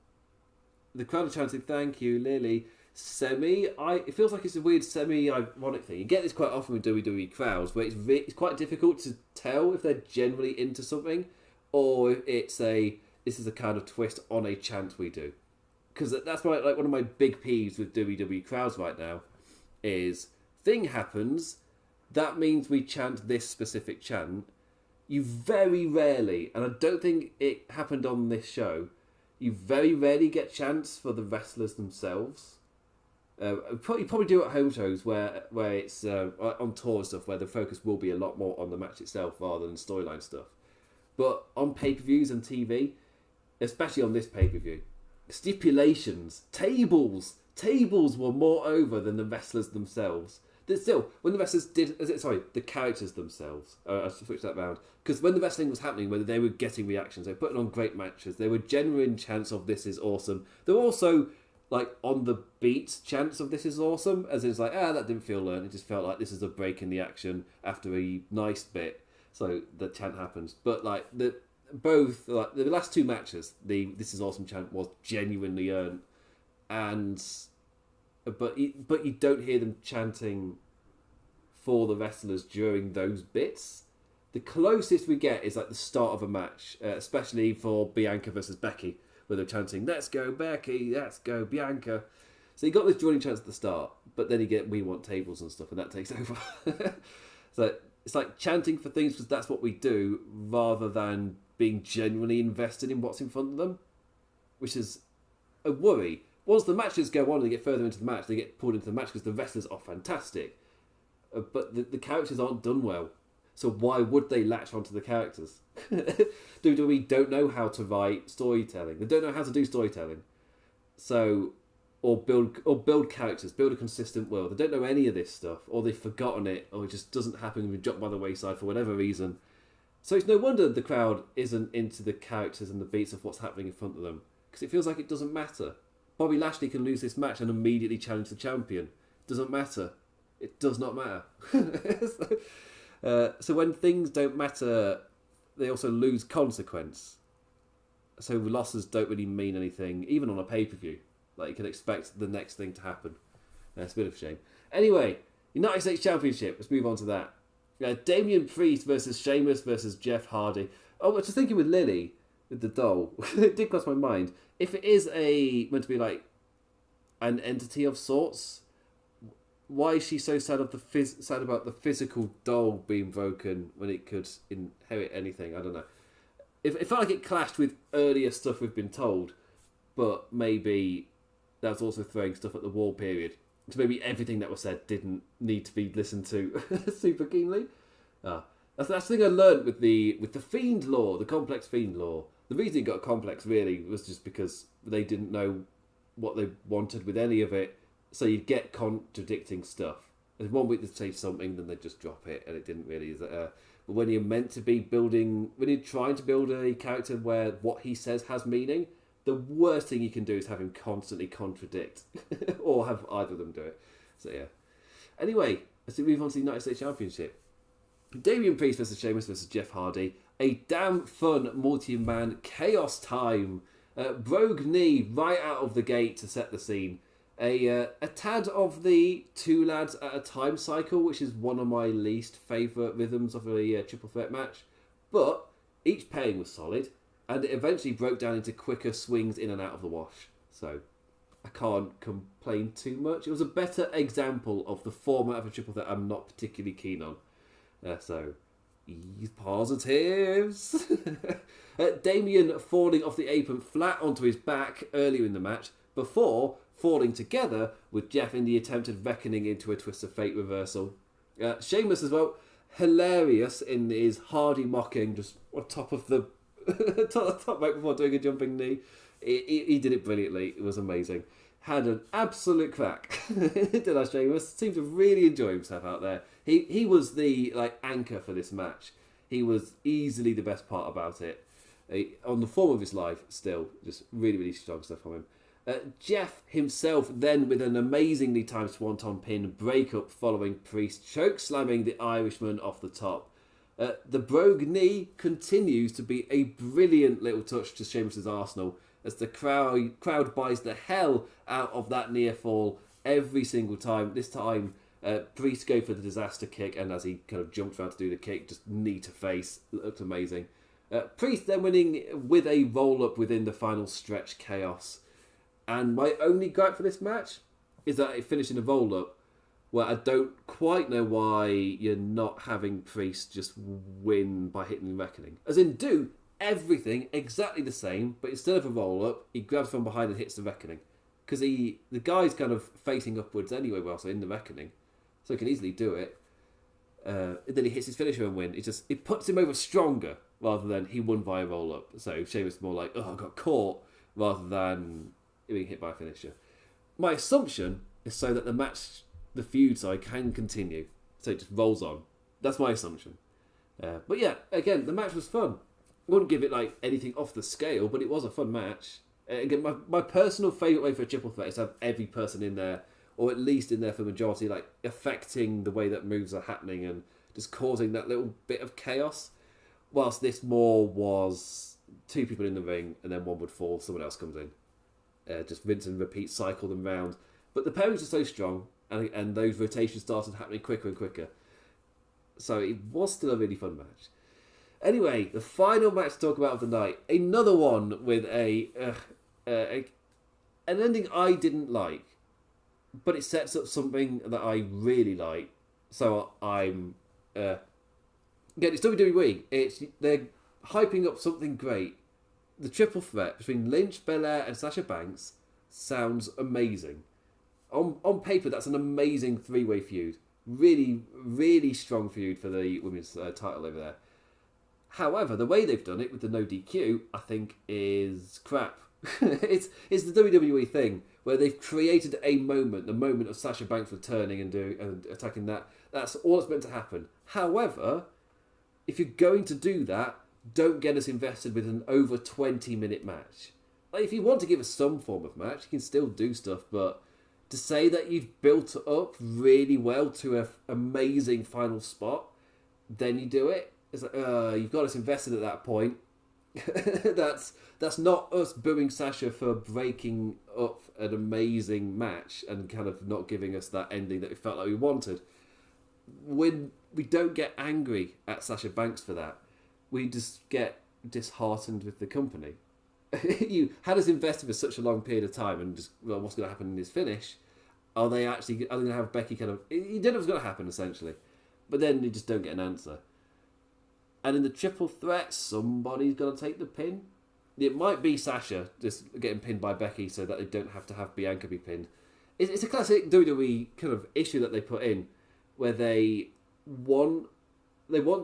The crowd are chanting, "Thank you, Lily." It feels like it's a weird semi-ironic thing. You get this quite often with WWE crowds, where it's quite difficult to tell if they're generally into something, or if this is a kind of twist on a chant we do. Because that's one of my big peeves with WWE crowds right now is thing happens. That means we chant this specific chant. You very rarely, and I don't think it happened on this show, you very rarely get chants for the wrestlers themselves. You probably do at home shows where it's on tour and stuff, where the focus will be a lot more on the match itself rather than storyline stuff. But on pay-per-views and TV, especially on this pay-per-view, stipulations, tables were more over than the wrestlers themselves. Still, when the wrestlers the characters themselves. I switched that round. Because when the wrestling was happening, whether they were getting reactions, they were putting on great matches, there were genuine chants of "this is awesome." There were also, on the beat chants of "this is awesome," as it's that didn't feel earned. It just felt like this is a break in the action after a nice bit. So the chant happens. But, the last two matches, the "this is awesome" chant was genuinely earned. But you don't hear them chanting for the wrestlers during those bits. The closest we get is the start of a match, especially for Bianca versus Becky, where they're chanting, "Let's go Becky, let's go Bianca." So you got this joining chants at the start, but then you get "we want tables" and stuff, and that takes over. So it's chanting for things because that's what we do, rather than being genuinely invested in what's in front of them, which is a worry. Once the matches go on and they get further into the match, they get pulled into the match because the wrestlers are fantastic. But the characters aren't done well. So why would they latch onto the characters? WWE don't know how to write storytelling. They don't know how to do storytelling. So, or build characters, build a consistent world. They don't know any of this stuff, or they've forgotten it, or it just doesn't happen and we drop by the wayside for whatever reason. So it's no wonder the crowd isn't into the characters and the beats of what's happening in front of them, because it feels like it doesn't matter. Bobby Lashley can lose this match and immediately challenge the champion. Doesn't matter. It does not matter. So when things don't matter, they also lose consequence. So losses don't really mean anything, even on a pay-per-view. You can expect the next thing to happen. It's a bit of a shame. Anyway, United States Championship. Let's move on to that. Damien Priest versus Sheamus versus Jeff Hardy. Oh, I was just thinking with Lily, with the doll, it did cross my mind. If it is meant to be like an entity of sorts, why is she so sad sad about the physical doll being broken when it could inherit anything? I don't know. It felt like it clashed with earlier stuff we've been told, but maybe that's also throwing stuff at the wall period. So maybe everything that was said didn't need to be listened to super keenly. That's the thing I learned with the Fiend lore, the complex Fiend lore. The reason it got complex really was just because they didn't know what they wanted with any of it, so you'd get contradicting stuff. There's 1 week they say something, then they just drop it, and it didn't really. But when you're meant to be when you're trying to build a character where what he says has meaning, the worst thing you can do is have him constantly contradict, or have either of them do it. So yeah. Anyway, let's move on to the United States Championship. Damien Priest versus Sheamus versus Jeff Hardy. A damn fun multi-man chaos time. Brogue knee right out of the gate to set the scene. A tad of the 2 lads at a time cycle, which is one of my least favourite rhythms of a triple threat match. But each pairing was solid, and it eventually broke down into quicker swings in and out of the wash. So I can't complain too much. It was a better example of the format of a triple threat I'm not particularly keen on. So, positives. Damien falling off the apron flat onto his back earlier in the match before falling together with Jeff in the attempted reckoning into a Twist of Fate reversal. Sheamus as well, hilarious in his Hardy mocking just on top of the top right before doing a jumping knee. He did it brilliantly. It was amazing. Had an absolute crack. Did I, Sheamus? Seemed to really enjoy himself out there. He was the anchor for this match. He was easily the best part about it. On the form of his life, still, just really, really strong stuff from him. Jeff himself then with an amazingly timed swanton pin breakup following Priest choke slamming the Irishman off the top. The brogue knee continues to be a brilliant little touch to Sheamus' arsenal as the crowd buys the hell out of that near fall every single time. This time, Priest go for the disaster kick, and as he kind of jumped around to do the kick, just knee to face. Looked amazing. Priest then winning with a roll-up within the final stretch chaos. And my only gripe for this match is that it finished in a roll-up where I don't quite know why you're not having Priest just win by hitting the reckoning. As in, do everything exactly the same, but instead of a roll-up, he grabs from behind and hits the reckoning. Because the guy's kind of facing upwards anyway whilst in the reckoning. So he can easily do it. And then he hits his finisher and win. It puts him over stronger rather than he won by a roll-up. So Sheamus more like, I got caught, rather than being hit by a finisher. My assumption is so that the feud side can continue. So it just rolls on. That's my assumption. But yeah, again, the match was fun. I wouldn't give it anything off the scale, but it was a fun match. Again, my personal favourite way for a triple threat is to have every person in there, or at least in there for the majority, affecting the way that moves are happening and just causing that little bit of chaos. Whilst this more was 2 people in the ring and then one would fall, someone else comes in. Just rinse and repeat, cycle them round. But the pairings are so strong, and those rotations started happening quicker and quicker. So it was still a really fun match. Anyway, the final match to talk about of the night. Another one with an ending I didn't like. But it sets up something that I really like. So I'm... again, it's WWE. They're hyping up something great. The triple threat between Lynch, Belair and Sasha Banks sounds amazing. On paper, that's an amazing 3-way feud. Really, really strong feud for the women's title over there. However, the way they've done it with the no DQ, I think, is crap. it's the WWE thing where they've created a moment, the moment of Sasha Banks returning and attacking that. That's all that's meant to happen. However, if you're going to do that, don't get us invested with an over 20-minute match. If you want to give us some form of match, you can still do stuff, but to say that you've built up really well to an amazing final spot, then you do it, it's you've got us invested at that point. That's not us booing Sasha for breaking up an amazing match and kind of not giving us that ending that we felt like we wanted. when we don't get angry at Sasha Banks for that, we just get disheartened with the company. You had us invested for such a long period of time, and just, well, what's going to happen in this finish? Are they going to have Becky kind of... You don't know what's going to happen, essentially. But then you just don't get an answer. And in the triple threat, somebody's going to take the pin. It might be Sasha just getting pinned by Becky so that they don't have to have Bianca be pinned. It's a classic WWE kind of issue that they put in, where they want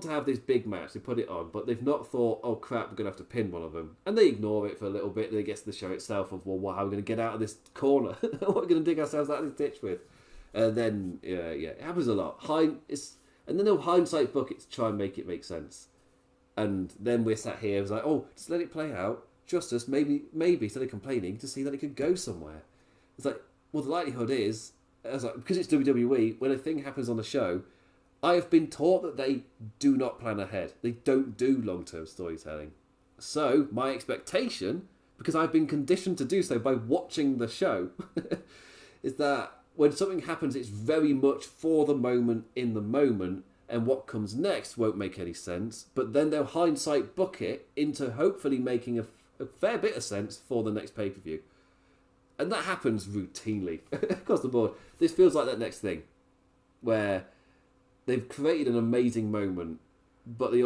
to have this big match, they put it on, but they've not thought, oh crap, we're going to have to pin one of them. And they ignore it for a little bit, then it gets to the show itself of, well, how are we going to get out of this corner? What are we going to dig ourselves out of this ditch with? And then, yeah, it happens a lot. And then they'll hindsight book it to try and make it make sense. And then we're sat here, it was like, oh, just let it play out, trust us, maybe, instead of complaining, to see that it could go somewhere. It's like, well, the likelihood is, because it's WWE, when a thing happens on the show, I have been taught that they do not plan ahead. They don't do long-term storytelling. So, my expectation, because I've been conditioned to do so by watching the show, is that when something happens, it's very much for the moment, in the moment, and what comes next won't make any sense, but then they'll hindsight book it into hopefully making a fair bit of sense for the next pay-per-view. And that happens routinely across the board. This feels like that next thing, where they've created an amazing moment, but they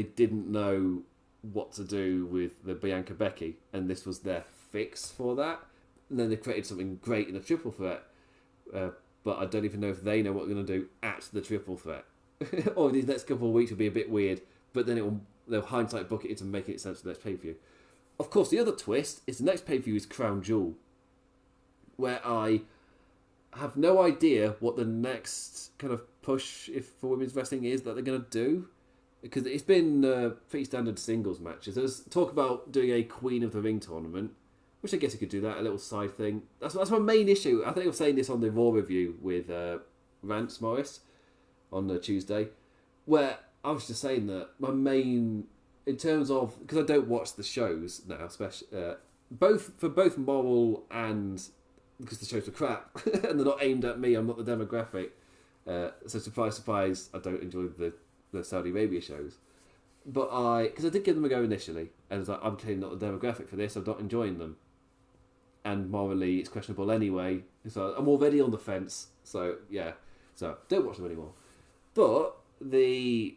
didn't know what to do with the Bianca Becky, and this was their fix for that. And then they created something great in a triple threat, but I don't even know if they know what they're going to do at the triple threat. Or these next couple of weeks will be a bit weird, but then they'll hindsight book it into making it sense for the next pay-per-view. Of course, the other twist is the next pay-per-view is Crown Jewel, where I have no idea what the next kind of push for women's wrestling is that they're going to do, because it's been pretty standard singles matches. There's talk about doing a Queen of the Ring tournament, which I guess you could do that, a little side thing. That's my main issue. I think I was saying this on the Raw review with Rance Morris on Tuesday, where I was just saying that my main, in terms of, because I don't watch the shows now, especially both moral and because the shows are crap and they're not aimed at me, I'm not the demographic. So surprise, surprise, I don't enjoy the Saudi Arabia shows. But because I did give them a go initially, and I was like, I'm clearly not the demographic for this, I'm not enjoying them. And morally, it's questionable anyway, so I'm already on the fence, so yeah. So don't watch them anymore. But the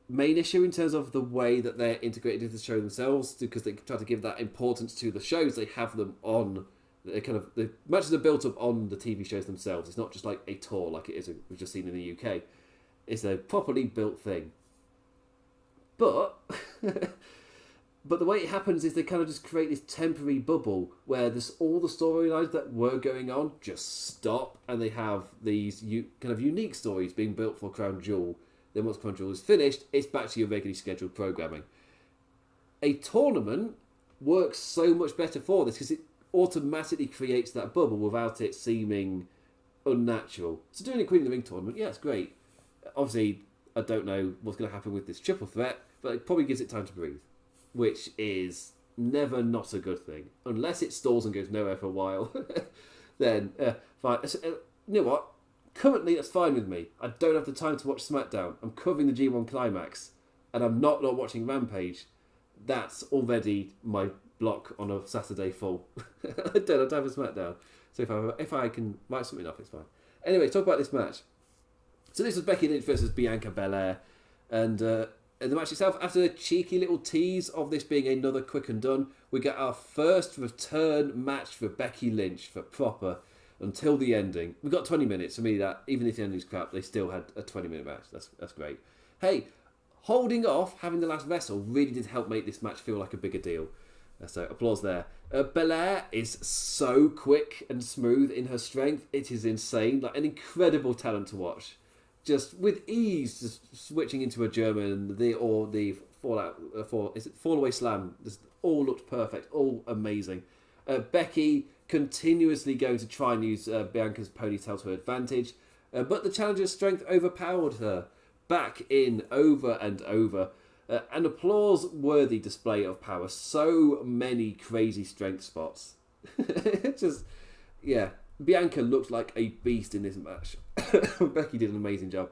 main issue in terms of the way that they're integrated into the show themselves, because they try to give that importance to the shows, they have them on. The matches are built up on the TV shows themselves. It's not just like a tour like it is we've just seen in the UK. It's a properly built thing. But but the way it happens is they kind of just create this temporary bubble where all the storylines that were going on just stop, and they have these kind of unique stories being built for Crown Jewel. Then once Crown Jewel is finished, it's back to your regularly scheduled programming. A tournament works so much better for this because it automatically creates that bubble without it seeming unnatural. So doing a Queen of the Ring tournament, yeah, it's great. Obviously, I don't know what's going to happen with this triple threat, but it probably gives it time to breathe, which is never not a good thing. Unless it stalls and goes nowhere for a while, then fine. You know what? Currently, that's fine with me. I don't have the time to watch Smackdown. I'm covering the G1 Climax, and I'm not watching Rampage. That's already my block on a Saturday full. I don't have time for Smackdown. So if I can write something up, it's fine. Anyway, talk about this match. So this was Becky Lynch versus Bianca Belair, and the match itself, after a cheeky little tease of this being another quick and done, we get our first return match for Becky Lynch for proper until the ending. We got 20 minutes. For me, that even if the ending's crap, they still had a 20-minute match. That's great. Hey, holding off, having the last wrestle really did help make this match feel like a bigger deal. So applause there. Belair is so quick and smooth in her strength. It is insane. Like an incredible talent to watch. Just with ease, just switching into a German, the Fall Away Slam. Just all looked perfect, all amazing. Becky continuously going to try and use Bianca's ponytail to her advantage, but the challenger's strength overpowered her. Back in over and over. An applause-worthy display of power. So many crazy strength spots. Just, yeah. Bianca looked like a beast in this match. Becky did an amazing job.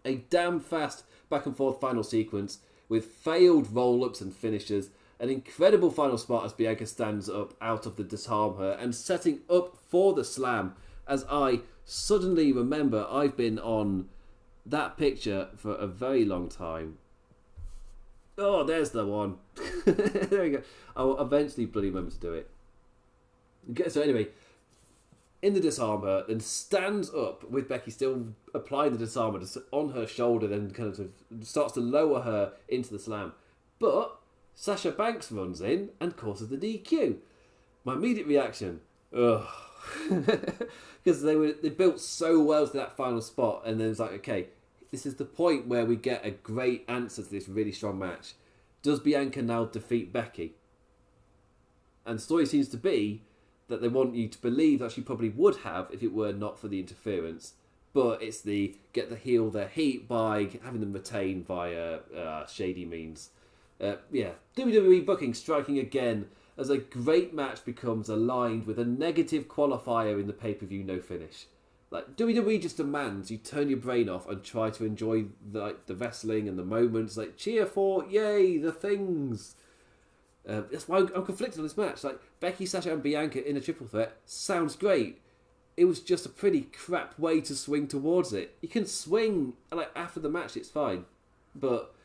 A damn fast back and forth final sequence with failed roll-ups and finishes. An incredible final spot as Bianca stands up out of the disarm her and setting up for the slam. As I suddenly remember, I've been on that picture for a very long time. Oh, there's the one. There we go. I will eventually bloody remember to do it. So anyway, in the disarm her, then stands up with Becky still applying the disarmer on her shoulder, then kind of starts to lower her into the slam. But Sasha Banks runs in and causes the DQ. My immediate reaction, ugh. Because they built so well to that final spot, and then it's like, okay, this is the point where we get a great answer to this really strong match. Does Bianca now defeat Becky? And the story seems to be that they want you to believe that she probably would have if it were not for the interference. But it's the get the heel their heat by having them retain via shady means. WWE booking striking again as a great match becomes aligned with a negative qualifier in the pay-per-view no finish. Like, WWE just demands you turn your brain off and try to enjoy the wrestling and the moments. Like, cheer for, yay, the things. That's why I'm conflicted on this match. Like, Becky, Sasha and Bianca in a triple threat sounds great. It was just a pretty crap way to swing towards it. You can swing, like, after the match, it's fine. But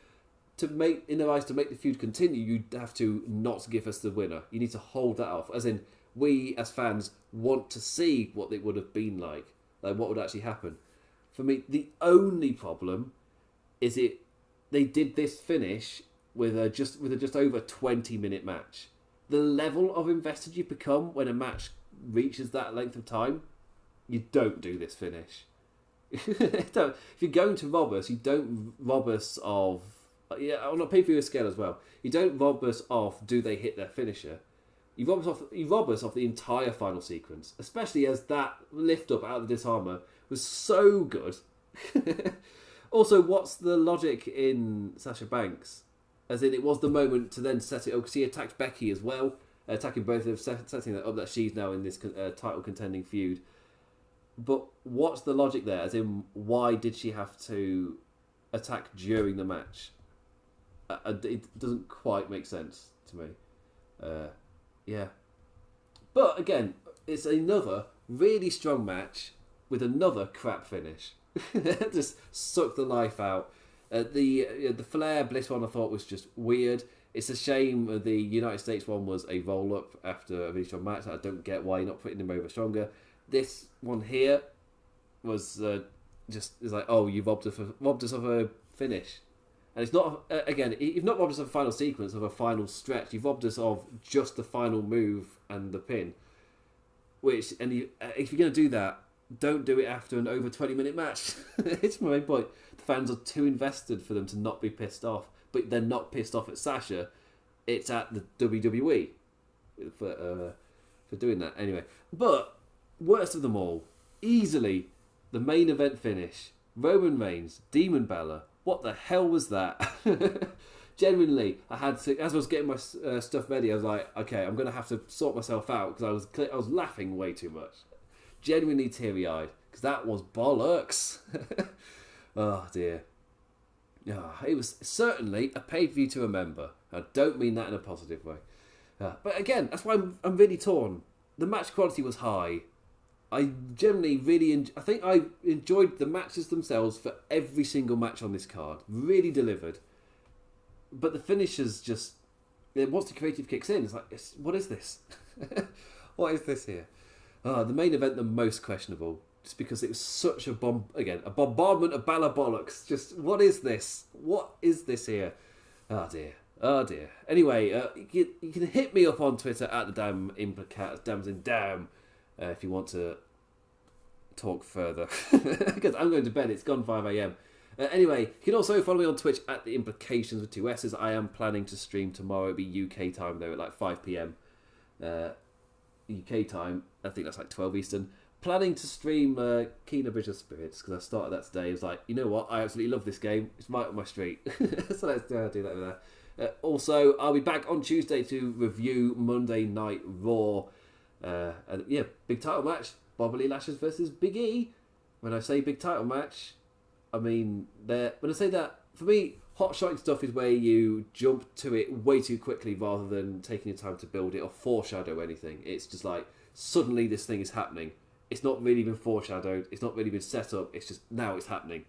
to make the feud continue, you have to not give us the winner. You need to hold that off. As in, we as fans want to see what it would have been like what would actually happen. For me, the only problem is they did this finish with a just over 20-minute match. The level of invested you become when a match reaches that length of time, you don't do this finish. If you're going to rob us, you don't rob us of, on a pay-per-view scale as well, you don't rob us of do they hit their finisher. You rob us off the entire final sequence, especially as that lift up out of the disarmer was so good. Also, what's the logic in Sasha Banks? As in, it was the moment to then set it up, because he attacked Becky as well, attacking both of them, setting that up that she's now in this title contending feud. But what's the logic there? As in, why did she have to attack during the match? It doesn't quite make sense to me. Yeah. But again, it's another really strong match with another crap finish. Just sucked the life out. The Flair Bliss one I thought was just weird. It's a shame the United States one was a roll-up after a really strong match. I don't get why you're not putting them over stronger. This one here was just like, oh, you robbed us of a finish. And it's not, again, you've not robbed us of a final sequence, of a final stretch. You've robbed us of just the final move and the pin. If you're going to do that, don't do it after an over 20-minute match. It's my main point. The fans are too invested for them to not be pissed off. But they're not pissed off at Sasha. It's at the WWE for doing that. Anyway, but worst of them all, easily, the main event finish. Roman Reigns, Demon Balor. What the hell was that? Genuinely, I had to, as I was getting my stuff ready, I was like, okay, I'm going to have to sort myself out because I was laughing way too much. Genuinely teary-eyed because that was bollocks. Oh dear. Oh, it was certainly a pay-per-view to remember. I don't mean that in a positive way. But again, that's why I'm really torn. The match quality was high. I generally really I think I enjoyed the matches themselves for every single match on this card. Really delivered. But the finishers just... Once the creative kicks in, it's like, what is this? What is this here? The main event, the most questionable. Just because it was such a bombardment of Balor bollocks. Just, what is this? What is this here? Oh dear. Anyway, you can hit me up on Twitter at the damn implicat, dams in damn, if you want to talk further. Because I'm going to bed, it's gone 5 a.m. Anyway, you can also follow me on Twitch at the Implications with 2 S's. I am planning to stream tomorrow. It'll be UK time though, at like 5 p.m. UK time. I think that's like 12 Eastern. Planning to stream Kena Bridge of Spirits because I started that today. I was like, you know what? I absolutely love this game. It's right up my street. So let's do that with that. Also, I'll be back on Tuesday to review Monday Night Raw. And yeah, big title match. Bobby Lashley versus Big E. when I say big title match, I mean, when I say that, for me, hot shotting stuff is where you jump to it way too quickly rather than taking your time to build it or foreshadow anything. It's just like, suddenly this thing is happening. It's not really been foreshadowed. It's not really been set up. It's just, now it's happening.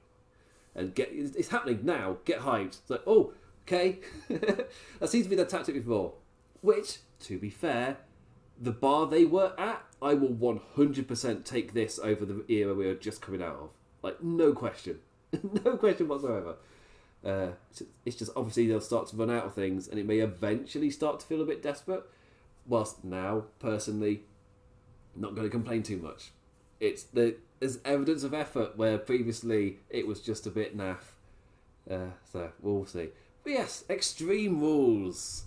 And it's happening now. Get hyped. It's like, oh, okay. That seems to be the tactic before. Which, to be fair, the bar they were at, I will 100% take this over the era we are just coming out of. Like, no question. No question whatsoever. It's just, obviously, they'll start to run out of things, and it may eventually start to feel a bit desperate. Whilst now, personally, not going to complain too much. There's evidence of effort where previously it was just a bit naff. So, we'll see. But yes, Extreme Rules.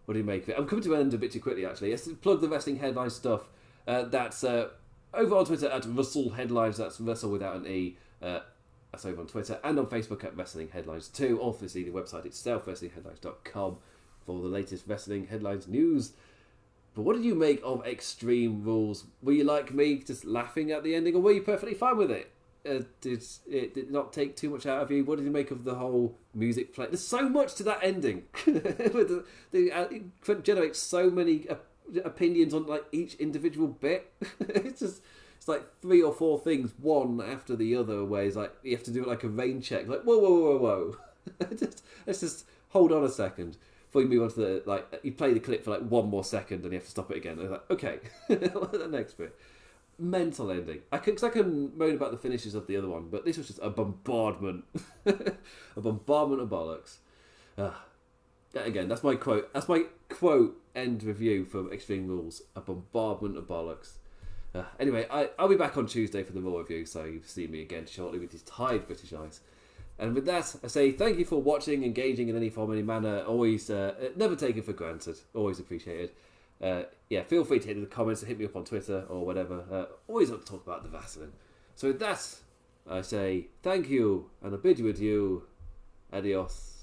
What do you make of it? I'm coming to an end a bit too quickly, actually. Let's plug the wrestling headline stuff. That's over on Twitter at Russell Headlines. That's Russell without an E. That's over on Twitter. And on Facebook at Wrestling Headlines too. Obviously, the website itself, WrestlingHeadlines.com, for the latest wrestling headlines news. But what did you make of Extreme Rules? Were you like me, just laughing at the ending, or were you perfectly fine with it? Did it not take too much out of you? What did you make of the whole music play? There's so much to that ending. It generates so many opinions on like each individual bit. It's like 3 or 4 things, one after the other, where it's like you have to do like a rain check. Like whoa. Let's just hold on a second before you move on to the you play the clip for like 1 more second and you have to stop it again. And it's like, okay, the next bit. Mental ending. I can moan about the finishes of the other one, but this was just a bombardment. A bombardment of bollocks. Again, that's my quote. That's my quote end review from Extreme Rules. A bombardment of bollocks. Anyway, I'll be back on Tuesday for the Raw review, so you'll see me again shortly with his tired British eyes. And with that, I say thank you for watching, engaging in any form, any manner. Always, never taken for granted. Always appreciated. Feel free to hit the comments, hit me up on Twitter or whatever. Always up to talk about the Vaseline. So with that, I say thank you, and I bid you adieu. Adios.